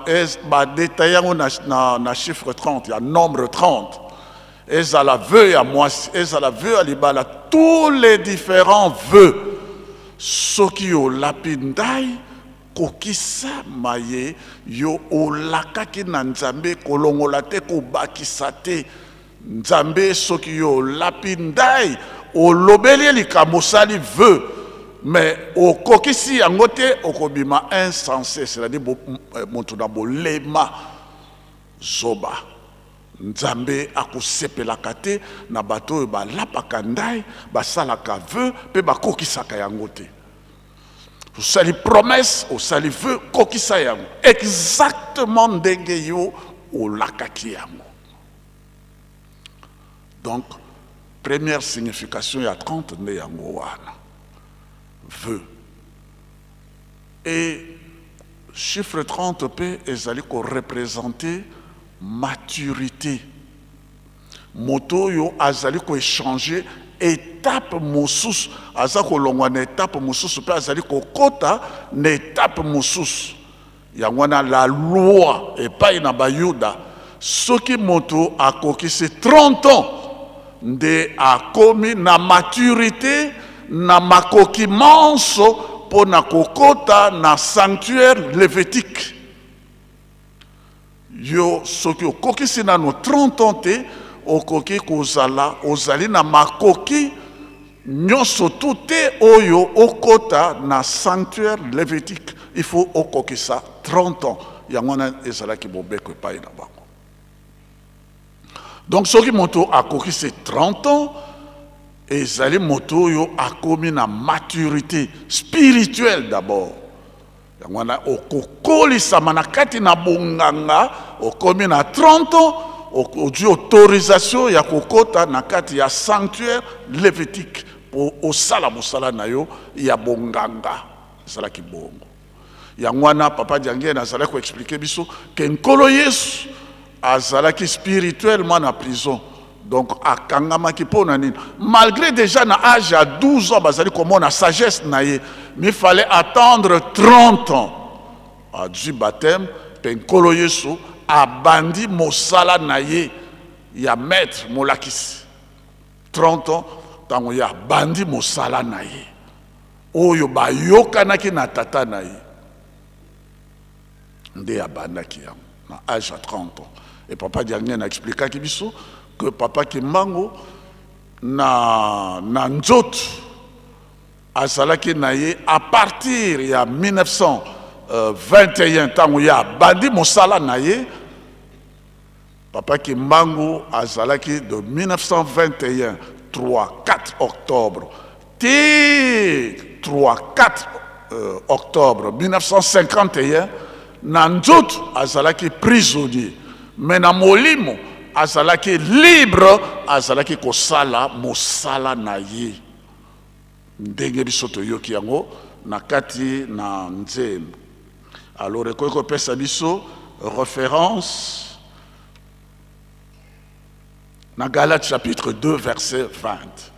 ba détail yango na chiffre 30 ya nombre 30 ezala vœux ya mwasi ezala vœux ya libala tous les différents vœux soki yo lapi ndai kokisa maye yo olakaki na Nzambe kolongola te kobakisa te Nzambe soki yo lapi ndai olobeli likambo sali vœux mais au kokisi yango te okobima insensé c'est-à-dire moto na bolema zoba Nzambe akosepelaka te na bato oyo balapaka ndai basalaka vœux mpe bakokisaka yango te osali promesse osali vœux kokisa yango exactement ndenge yo olakaki yango. Donc première signification il y a 30 nde yango wana vœux. Et chiffre 30 p ezali ko représenter maturité. Moto yo azali ko échanger étape mosusu aza ko longwa na étape mosusu pe azali ko kota na étape mosusu. Yango na la loi et pas na bayuda soki moto akokisi 30 ans nde akomi na maturité na makoki manso po na kokota na sanctuaire lévitique. Yo soki okokisi na no 30 ans te okoki kozala ozali na makoki nyonso te oyo okota na sanctuaire lévitique. Il faut okokisa 30 ans. Yango na ezalaki bobeko epai na bango. Donc soki moto akokisi 30 ans ezali moto yo akomi na maturité spirituelle d'abord. Yango na okokolisa manakati na bonganga okomi na 30 ans oju autorisation ya kokota na kati ya sanctuaire lévitique pour osala mosala na yo ya bonganga sala ki bongo. Yango na papa Diangue na sala ko expliquer biso que nkolo Yesu azalaki spirituellement na prison. Donc, à Kangamaki Ponanine, malgré déjà na âge à 12 ans, bazali comme on a sagesse naïe, mais il fallait attendre 30 ans. À du baptême, Penkolo Yesu, a bandi Mosala naïe, il y a maître Molakis. 30 ans, tant il y a bandi Mosala naïe. Oyo ba yokanaki na tata naïe. Nde abandaki yam, na âge à 30 ans. Et papa Diangue a expliqué à Kibiso que papa Kimbango na nzot azalaki naye à partir ya 1921 tango ya bandi mosala naye papa Kimbango azalaki de 1921 3-4 octobre t 3-4 octobre 1951 na nzot azalaki prisonnier mais na molimo azalaki libre azalaki kosala mosala na ye ndenge biso toyoki yango na kati na nzembo. Alors ekoki kopesa biso référence na Galates chapitre 2 verset 20.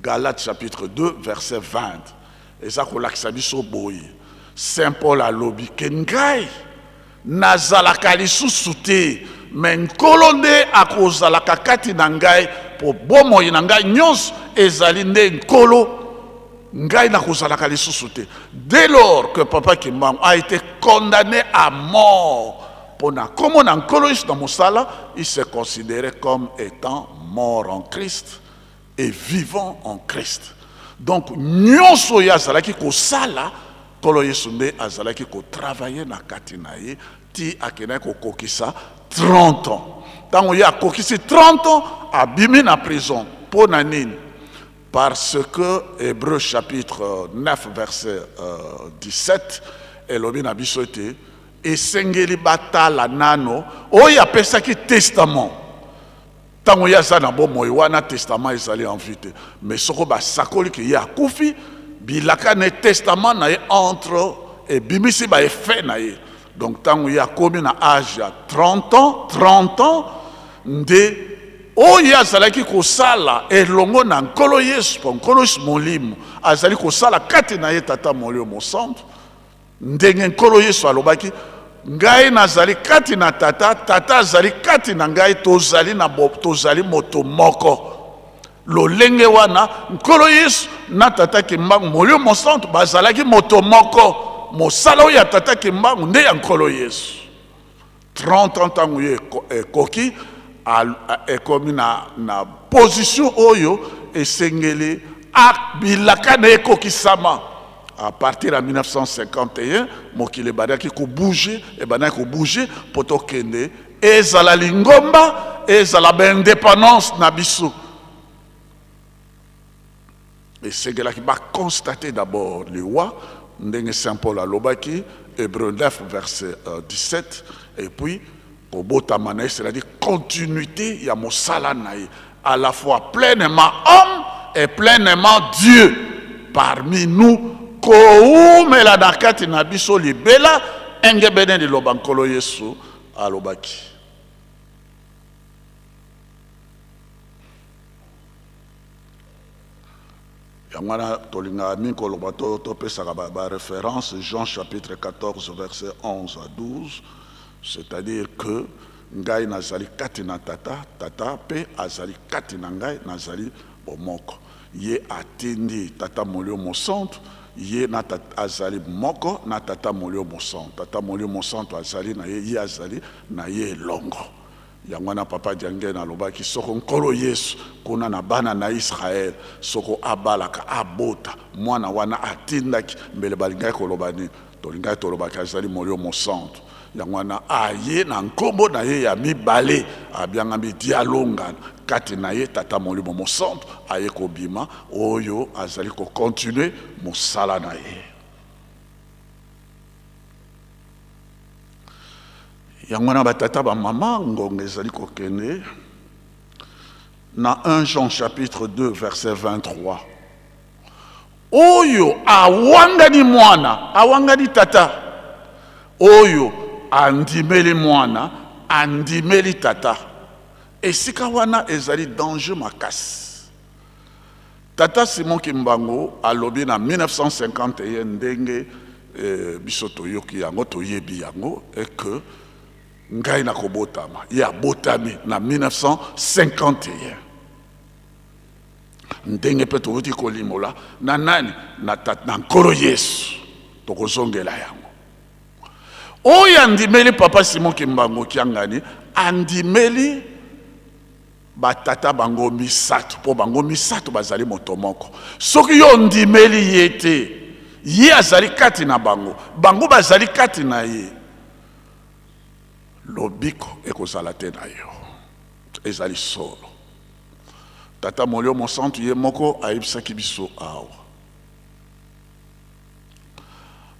Galates chapitre 2 verset 20 eza kolakisa biso boye Saint Paul alobi ke ngai nazalaka lisusu te mais nkolo nde akozalaka kati na ngai po bomoi na ngai nyonso ezali nde nkolo ngai nakozalaka lisusu te. Dès lors que papa Kimbango a été condamné à mort pour na komo na nkolo Yesu na mosala, il se considérait comme étant mort en Christ et vivant en Christ. Donc nyonso ya azalaki kosala kolo Yesu nde azalaki kotravailler na kati na ye ti akendaki kokokisa 30 ans. Tango ye akokisi 30 ans abimi na prison mpo na nini? Parce que Hébreu chapitre 9 verset 17 elobi na biso ete esengeli batala nano oyo apesaki testament. Tango ya za na bomoi wana testament ezali en vie te, mais soko basakoli ke ye akufi bilaka ne testament na ye entre ebimisi ba effet na ye. Donc tango ya komi na âge ya 30 ans nde oyo azalaki kosala elongo na nkolo Yesu po nkolo Yesu molimo azali kosala kati na ye tata molio mosantu. Ndenge nkolo Yesu alobaki ngai nazali kati na tata, tata azali kati na ngai, tozali moto moko. Lolenge wana nkolo Yesu na tata kimbangu molio mosantu bazalaki moto moko. Mosala oyo ya tata kimbangu nde ya nkolo Yesu. 30 ans tango ye koki ekomi na position oyo esengeli bilaka na ekokisama. À partir de 1951, mokili badaki ko bouger et badaki ko bouger poto kende ezala lingomba ezala ba indépendance na biso. Et c'est que là qui va constater d'abord le roi ndenge Saint Paul alobaki Hébreu 9 verset 17 et puis au botamana c'est-à-dire continuité ya mosala naï à la fois pleinement homme et pleinement Dieu parmi nous. Koumela na kati na biso libela engebene di lobankolo Yesu alobaki. Yangwana tolinga minko lobato to pesaka ba référence Jean chapitre 14 verset 11 à 12, c'est-à-dire que ngai nazali kati na tata, tata pe azali kati na ngai nazali bomoko. Ye atindi tata molio mosantu ye na azali moko na tata molio mosantu. Tata molio mosantu azali na ye azali na ye longo. Yangwana papa diange na lobaki soko nkolo Yesu kuna na bana na Israël soko abalaka abota mwana wana atindaki mbele balingaki kolobani tolingaki tolobaki azali molio mosantu. Yangwana aye na nkombo na ye ya mibale abianga mi dialonga kati na ye tata molio mosantu aye kobima oyo azali ko continuer mosala na ye. Yangwana batata ba mama ngonga ezali kokende na 1 Jean chapitre 2 verset 23. Oyo awangani mwana awangani tata oyo andimeli mwana andimeli tata. Esika wana ezali danger makasi. Tata Simon Kimbangu alobi na 1951 ndenge bisoto yoki yango toyebi yango et que ngai na kobotama ya botami na 1951 ndenge pe towuti kolimola na nani na nkolo Yesu tokozongela yango. Oyo andimeli papa Simon Kimbangu kiangani andimeli batata bango misato po bango misato bazali moto moko. Soki yo ndimeli yete ye azali kati na bango bango bazali kati na ye lobiko ekozala te na yo ezali solo. Tata molio mosantu ye moko ayebisaki biso awa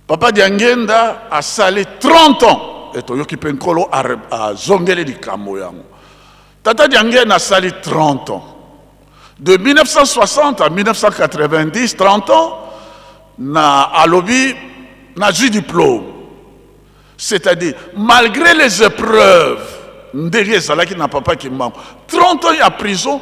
papa diangenda asali 30 ans etoyoki mpe nkolo azongeli likambo yango. Tata diangenda asali 30 ans de 1960 à 1990 30 ans na alobi na ju diplôme. C'est-à-dire, malgré les épreuves, ndenge ezalaki na papa Kimbangu 30 ans ya prison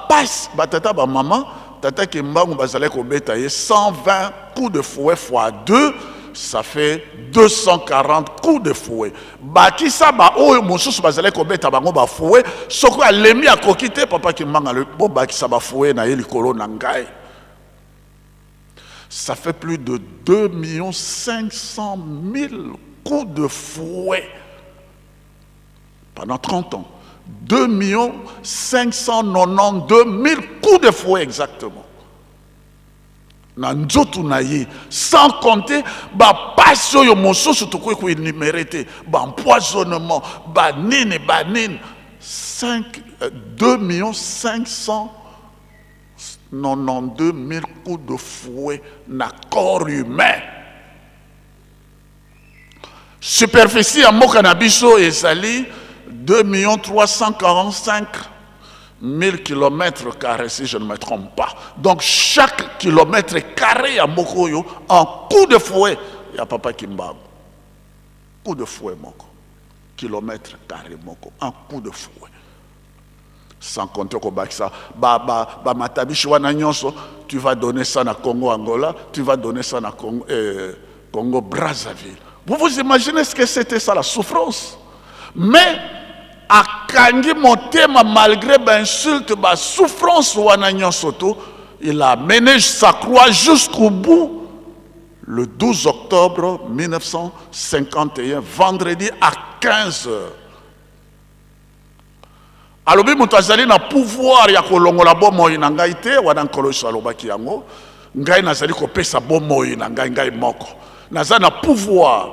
passe tata ba maman tata Kimbangu bazalaki kobeta ye 120 coups de fouet fois 2, ça fait 240 coups de fouet. Bakisa ba oyo mosusu bazalaki kobeta bango ba fouet soko alemi akoki te papa Kimbangu le bo bakisa ba fouet na ye likolo na ngai. Ça fait plus de 2 500 000 coups de fouet pendant 30 ans. 2 592 000 coups de fouet exactement. na nzoto na ye, sans compter bapasi oyo mosusu tokoki koénumérer te, baempoisonnement, banini 2 592 000 coups de fouet na corps humain. Superficie ya mboka na biso ezali 2 345 000 km², si je ne me trompe pas. Donc chaque kilomètre carré à Mokoyo, en coup de fouet, il y a papa Kimbago. Coup de fouet, Moko. Kilomètre carré, Moko. En coup de fouet. Sans compter que ça, tu vas donner ça à Congo Angola, tu vas donner ça à Congo Brazzaville. Vous vous imaginez ce que c'était ça, la souffrance? Mais akangi motema malgré l'insulte, la souffrance, il a mené sa croix jusqu'au bout le 12 octobre 1951, vendredi à 15 h. Alobi moto azali na pouvoir ya kolongola bomoi na ngai te, wana nkolo so alobaki yango, ngai nazali kopesa bomoi na ngai moko. Naza na pouvoir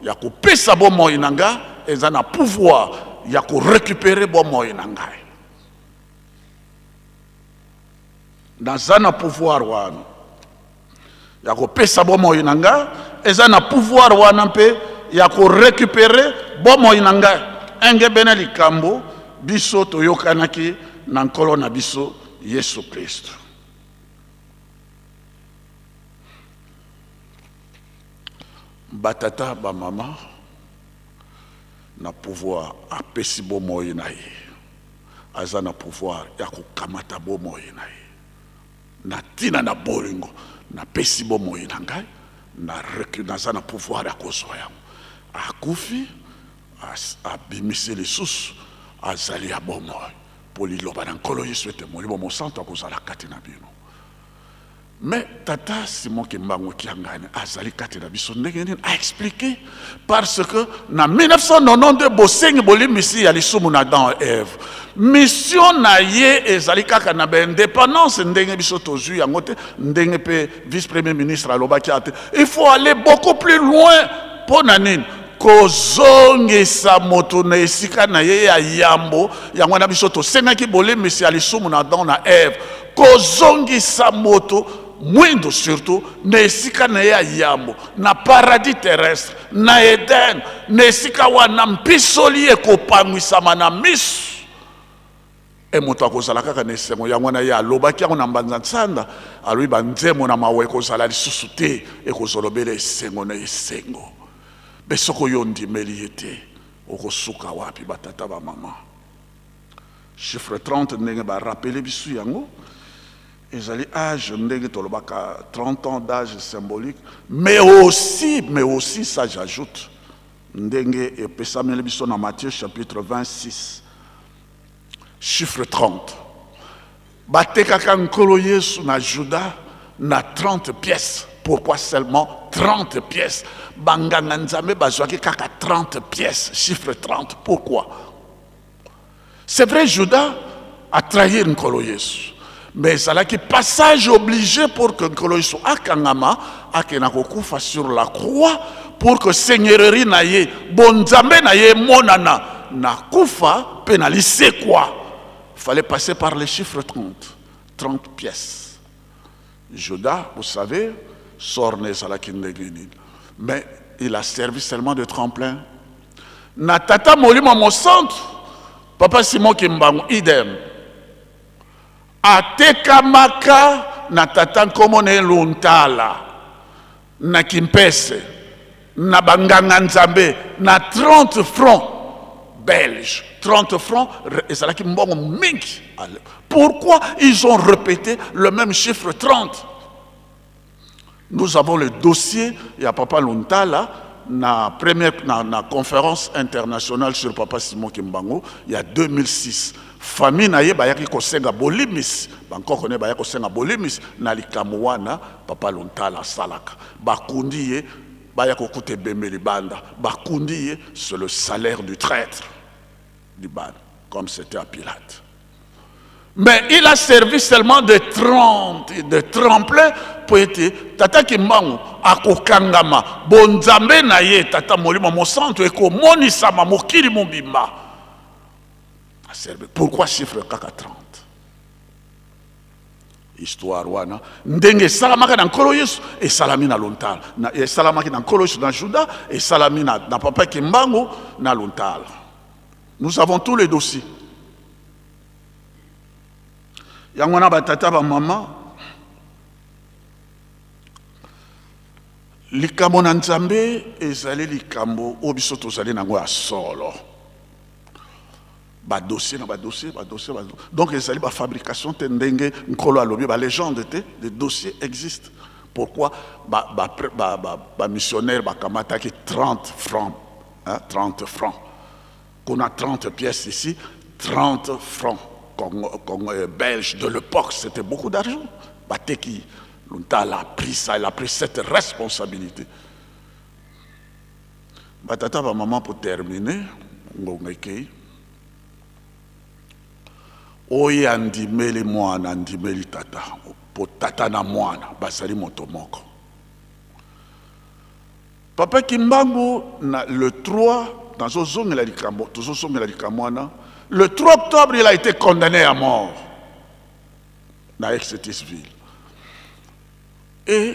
ya kopesa bomoi na ngai, eza na pouvoir ya ko récupérer bomoi na ngai. Naza na pouvoir wana ya kopesa bomoi na ngai, eza na pouvoir wana mpe ya ko récupérer bomoi na ngai. Engebena likambo biso toyokanaki na nkolo na biso Yesu Kristo. Batata ba mama na pouvoir apesi bomoi na ye, aza na pouvoir ya kokamata bomoi na ye, na tina na bolingo na pesi bomoi na ngai, naza na pouvoir ya kozwa yango. Akufi abimise lisusu azali ya bomoi po liloba na nkolo Yesu ete molimo mosantu akozala kati na bino. Mais tata Simon Kimbangu Kiangane azali kati na biso ndenge nini a expliqué, parce que na 1992 bosengi bolimisi ya lisumu na Adam et Ève, mission na ye ezali kaka na indépendance ndenge biso tozwi yango te, ndenge pe vice premier ministre alobaki ate il faut aller beaucoup plus loin po na nini kozongisa moto na esika na ye ya yambo yango na biso tosengaki bolimisi ya lisumu na Adam na Ève, kozongisa moto mwindo surtout na esika na ya yambo na paradis terrestre na Eden, na esika wana mpisoli ekopangwisama na misu e moto akozala kaka na esengo yango na ye alobaki yango na mbanza nsanda alobi banzemo na mawe ekozala lisusu te ekozolobela esengo na esengo. Besoko yo ndimeli ye te okosuka wapi batata ba mama. Chiffre 30 ndenge barapele biso yango ezali âge ndenge tolobaka 30 ans d'âge symbolique, mais aussi ça j'ajoute ndenge epesameli biso na Matthieu chapitre 26 chiffre 30 batekaka nkolo Yesu na Juda na 30 pièces. Pourquoi seulement 30 pièces? Banganga nzambe bazwaki kaka 30 pièces, chiffre 30. Pourquoi? C'est vrai, Judas a trahi nkolo Yesu, mais ça là qui passage obligé pour que nkolo Yesu akangama akena kokufa sur la croix pour que seigneurie na ye bonzambe na ye monana na kufa pénalisé quoi. Il fallait passer par les chiffres 30 pièces. Judas, vous savez, sort mais il a servi seulement de tremplin. Natata molimo mo centre, papa Simon Kimbangu idem. Atekamaka natata komone luntala na kimpese na banganga nzambe na 30 francs belges. 30 francs et ça là qui mbongo mingi. Pourquoi ils ont répété le même chiffre 30? Nous avons le dossier, il y a Papa Luntala, na conférence internationale sur Papa Simon Kimbangu, il y a 2006. Famille na ye bayaki kosenga bolimis, banko kone bayaki kosenga bolimis na likamuwana Papa Luntala salaka. Bakundi ye bayaki koute bemeli banda. Bakundi ye c'est le salaire du traître du ban, comme c'était à Pilate. Mais il a servi seulement de 30, de tremplin po ete tata Kimbangu akokangama bonzambe na ye tata molimo mosantu ekomonisama mokili mobimba. Pourquoi chiffre kaka 30? Histoire wana ndenge salamaka na nkolo Yesu et salami na lontala na salamaki na nkolo Yesu na Juda et salami na papa Kimbangu na lontala. Nous avons tous les dossiers. Yangwana ba tata ba mama likambo na Nzambe ezali likambo obiso tozali nango ya solo. Ba dossier na ba dossier. Donc ezali ba fabrication tendenge nkolo alobi ba légende te, des dossiers existent. Pourquoi ba missionnaire ba kamata ki 30 francs, hein, 30 francs. Qu'on a 30 pièces ici, 30 francs belges de l'époque, c'était beaucoup d'argent. Bateki Luntala a pris ça, il a pris cette responsabilité. Batata va maman pour terminer, ngongekei. Oye andimeli mwana andimeli tata, pour tata na mwana, basali motomoko. Papa Kimbangu le 3 dans le 3 octobre, il a été condamné à mort dans Exetisville. Et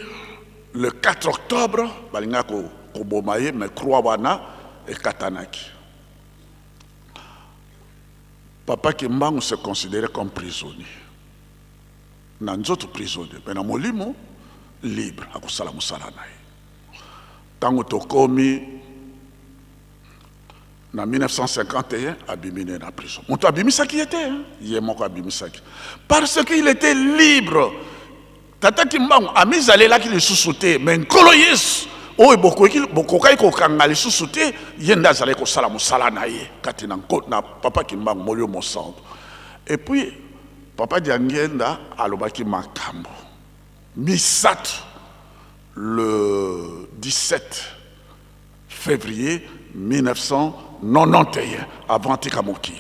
le 4 octobre, balinga ko bomaye mais croix wana et katanaki. Papa Kimbangu se considérait comme prisonnier. Nous autres prisonniers, mais dans molimo libre à kusala musala naye. Tango tokomi en 1951, abimine na prison. Mon abimisaki était, il est mort abimisaki. Parce qu'il était libre. Tata Kimbangu a mis à là qu'il est sous-sauté, mais nkolo Yesu, oh bokokai ko kangali sous-sauté, yenda zale ko sala musala na ye, katina na papa Kimbangu molio mosanto. Et puis papa Diangenda alobaki makambo. Misat le 17 février 1991 avant Tikamoki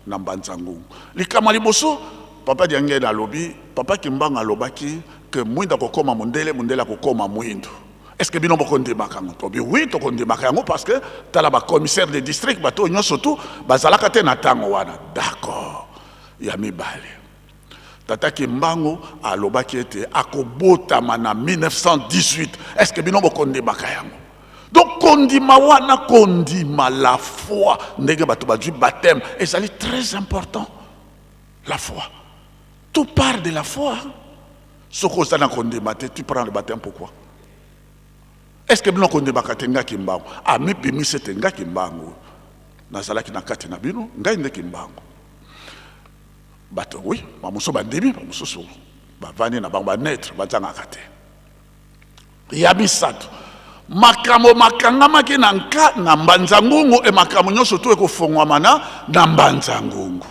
Nambanzangu. Likamali boso papa Diangenda alobi, papa Kimbangu alobaki que mwinda kokoma mundele kokoma mwindo. Est-ce que bino bokonde makango? Oui, to konde makango parce que tala ba commissaire de district bato nyo surtout bazalaka te na tango wana. D'accord. Ya mibale. Tata Kimbangu alobaki ete akobotama na 1918. Est-ce que bino bokonde makango? Donc kondima wana kondima la foi ndenge bato badju baptême et ça est très important. La foi. Tout part de la foi. Ce que ça n'a kondima tu prends le baptême pourquoi? Est-ce que bino kondima katenga Kimbangu? Ah mi bimi setenga Kimbangu. Nazalaki na kati na bino ngai nde Kimbangu. Bato oui, mamuso bandimi mamuso bavani na bango naître bazanga kate. Yabisatu. Makamo makangamaki na nka na Mbanzangungu et makamo nyoso to ekofongwamana na Mbanzangungu.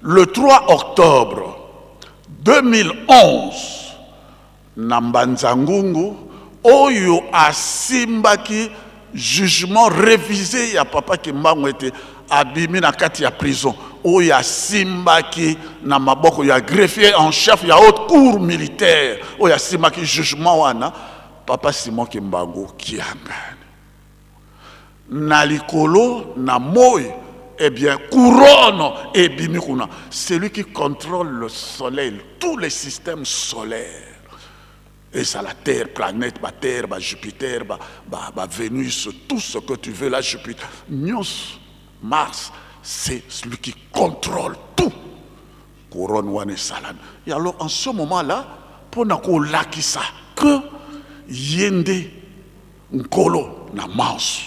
Le 3 octobre 2011 na Mbanzangungu oyo asimbaki jugement révisé ya papa Kimbangu était abimi na kati ya prison oyo asimbaki na maboko ya greffier en chef ya haute cour militaire oyo asimbaki jugement wana papa Simon Kimbangu kiangani na likolo na moi eh bien couronne et bimikuna celui qui contrôle le soleil tous les systèmes solaires et ça la terre planète ba terre ba Jupiter ba Vénus tout ce que tu veux là Jupiter Nyos Mars c'est celui qui contrôle tout couronne wane salam et alors en ce moment là pour nako lakisa que yende nkolo na mouse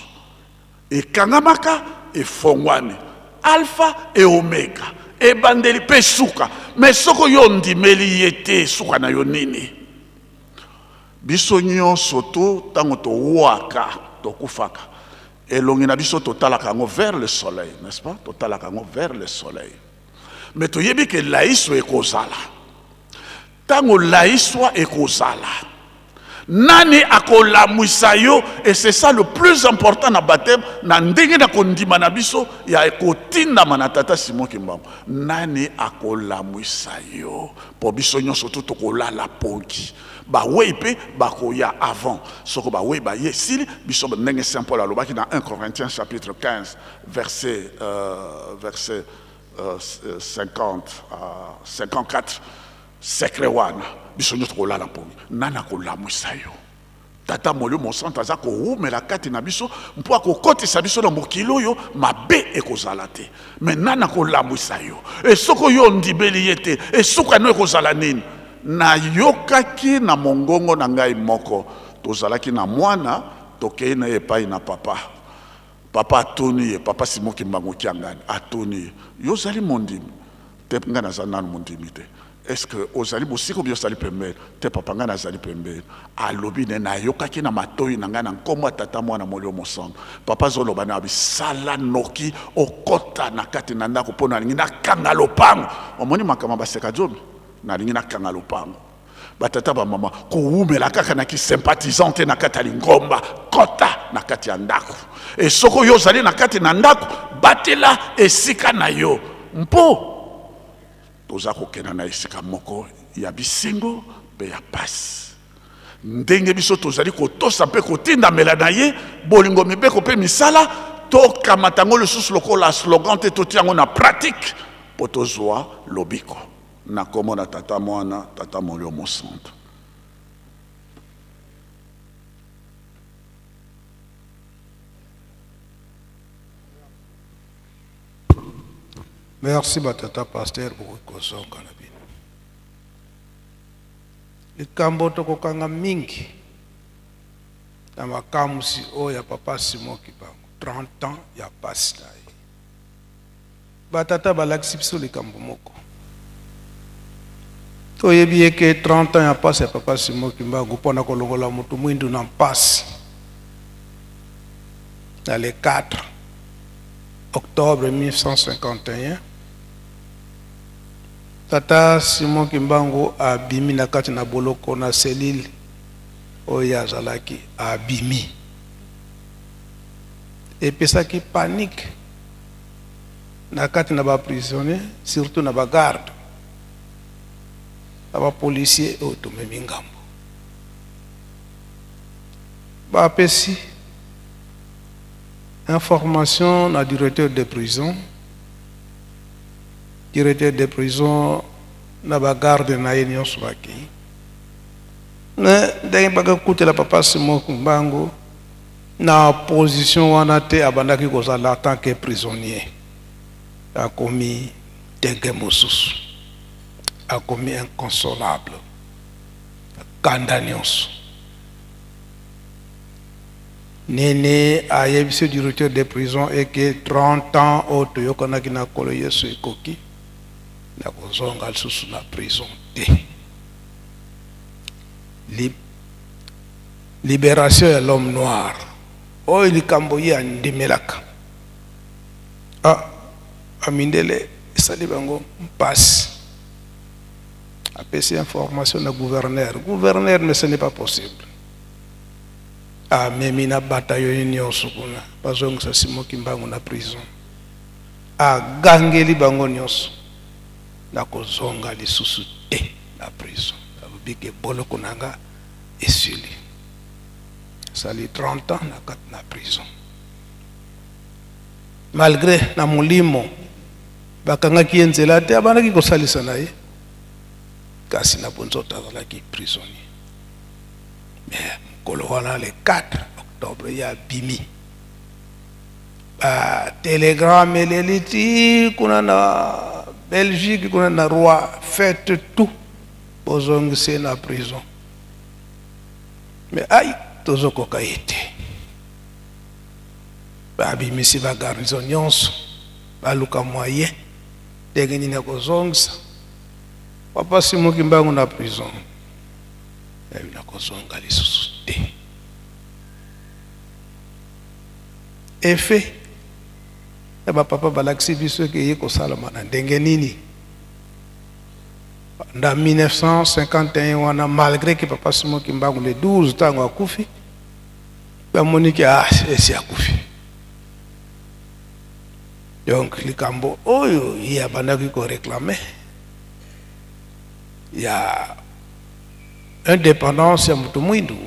et kangamaka et fongwane alpha et omega et bandeli pe suka mais soko yondi meli yete suka na yonini biso nyonso to tango to waka to kufaka elongi na biso totalaka ngo vers le soleil n'est-ce pas totalaka ngo vers le soleil mais to yebi ke laiso ekozala tango laiso ekozala nani akolamwisa yo et c'est ça le plus important na baptême na ndenge na kondima na biso ya ekotinda na tata Simon Kimbangu nani akolamwisa yo po biso nyonso to tokolala pongi ba wei pe ba ko ya avant soko ba wei ba ye sili biso ndenge Saint Paul alobaki dans 1 Corinthiens chapitre 15 verset 50 à 54 secret wana biso nyoto ko lala pongi nana ko lamwisa yo tata molio monsanto aza koumela kati na biso mpo akokotisa biso na mokili oyo mabe ekozala te me nana kolambwisa yo esoko yo ndibeli ye te esukano ekozala nini nayokaki na mongongo na ngai moko tozalaki na mwana tokei na ye epai na papa atuni ye papa Simoki Mbangu Kiangani atuni ye yo ozali mondimi te ngai naza nanu mondimi te est-ce que ozali bosiko bi ozali pembeni te papa ngai nazali pembeni alobi ne nayokaki na matoi na ngai na nkombo tata mwana molio mosantu papa azoloba na bisala noki okota na kati na ndako mpo nalingi nakanga lopango omoni makambo baseka jobi nalingi nakanga lopango batata bamama kowumela kaka na kisympathisante na kati ya lingomba kota na kati ya ndako esoko yo ozali na kati na ndako batela esika na yo mpo toza kokena na esika moko ya bisengo pe ya pasi ndenge biso tozali kotosa mpe kotindamela na ye bolingo mibeko mpe misala tokamata yango lisusu lokola slogan te totia yango na pratique mpo tozwa lobiko na kombo na tata mwana tata molio mosantu. Merci batata pasteur pour kozonga na bino. Likambo tokokanga mingi na makamusi oya papa Simoki Mbangu 30 ans ya pasi na ye. Batata balakisi biso likambo moko. Toyebi eke 30 ans ya pasi ya papa Simoki Mbangu mpona kolongola mutu mwindu na mpasi. Dans le 4 octobre 1951, tata Simoki Mbangu abimi na kati na boloko na selile oyo azalaki abimi epesaki panique na kati na ba prisonnier surtout na ba garde na ba policier oyo tomemi ngambo bapesi information na directeur de prison na ba garde na ye nyonso bakei ndenge bakakutela papa Simoki Mbangu na position wana te abandaki kozala en tant que prisonnier akomi ndenge mosusu akomi inconsolable kanda nyonso nene ayebisi directeur de prison et que 30 ans oyo toyokanaki na kolo Yesu ekoki na kozonga lisusu na prison te. Libération de l'homme noir oyo likambo ye andimelaka amindele esali bango mpasi apesi information na gouverneur mais ce n'est pas possible amemi na bataillon nyonso kuna bazongisa Simoki Mbangu na prison agangeli bango nyonso na kozonga lisusu te na prison abike boloko nanga esili sali 30 ans na kati na prison malgré na molimo bakangaki ye nzela te abandaki kosalisa na ye kasi na bonzoto azalaki prisonnier mais mokolo wana le 4 octobre ya bimi télégramme eleli ti kuna na Belgique kuna na roi faites tout bozongise na prison mais ay tozokoka ye te babimisi bagarnison nyonso baluka moyen ndenge nini akozongisa papa Simoki Mbangu na prison na kozonga lisusu te effet ya bapapa balakisi biso ke ye kosalama na ndenge nini nda 1951 wana malgré que papa Simoki Mbangu le 12 ntango akufi bamoni ke esi akufi donc likambo oyo ye abandaki koreklame ya indépendance ya mutu mwindu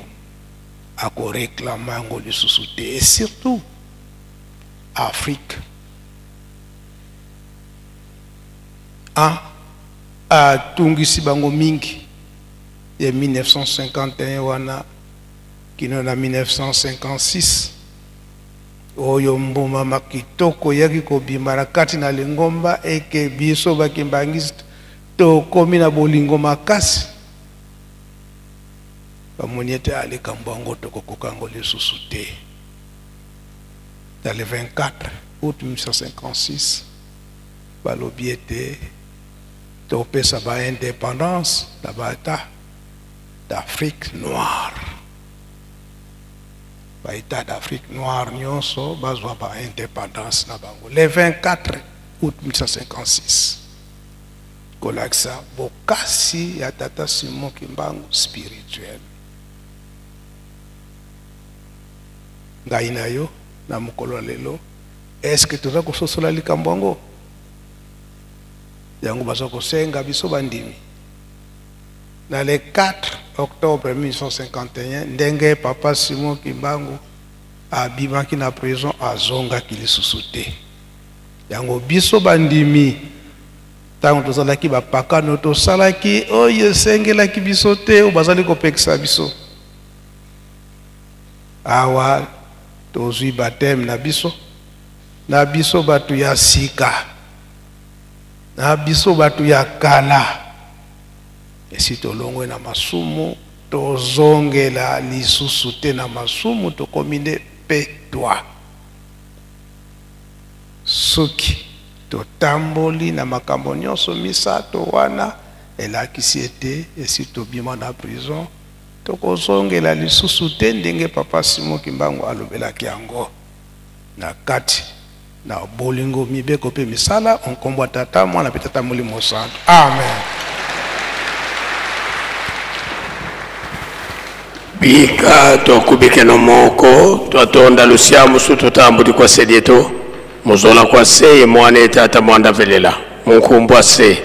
ako réclama yango lisusu te, et surtout Afrique atungisi bango mingi ya 1951 wana kino na 1956 oyo mbuma makitoko yaki kobima na kati na lingomba eke biso bakimbangisi tokomi na bolingo makasi bamoni ete alikambo yango tokokoka yango lisusu te. Dans le 24 août 1956 balobi ete topesa ba indépendance na baétat d'Afrique noire, baétat d'Afrique noire nyonso bazwa ba indépendance na bango le 24 août 1956. Kolakisa bokasi ya tata Simon Kimbangu spirituel. Ngai na yo na mokolo lelo, est-ce que toza kososola likambo yango? Yango baza kosenga biso bandimi. Na le 4 octobre 1951, ndenge papa Simon Kimbangu abimaki na prison azongaki lisusu te. Yango biso bandimi tango tozalaki bapakano tosalaki oyo esengelaki biso te o bazali kopekisa biso. Awa tozwi baptême na biso batu ya sika, na biso batu ya kala, esi tolongwe na masumu tozongela lisusu te na masumu tokomine petwa. Soki totamboli na makambo nyonso misato wana elakisi ete esi tobima na prison tokozongela lisusu te ndenge papa Simon Kimbangu alobelaki yango na kati na bolingo mibeko pe misala onkombo tata mwana pe tata molimo santo. Amen. Bika tokubike no moko twatonda lusiamu su tutambudi kwa sedieto muzola kwa se mwana tata mwanda velela munkumbwa se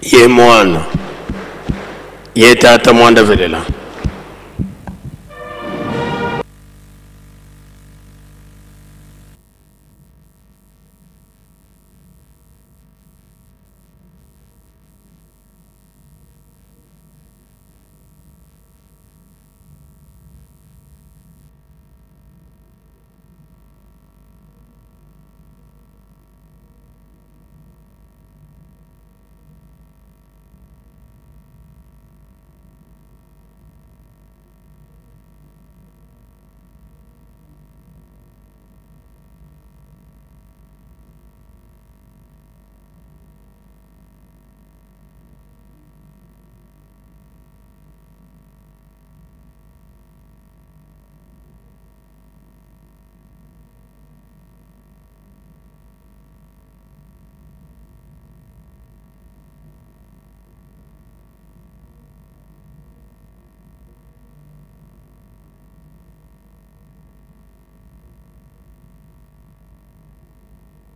ye mwana ye tata mwanda velela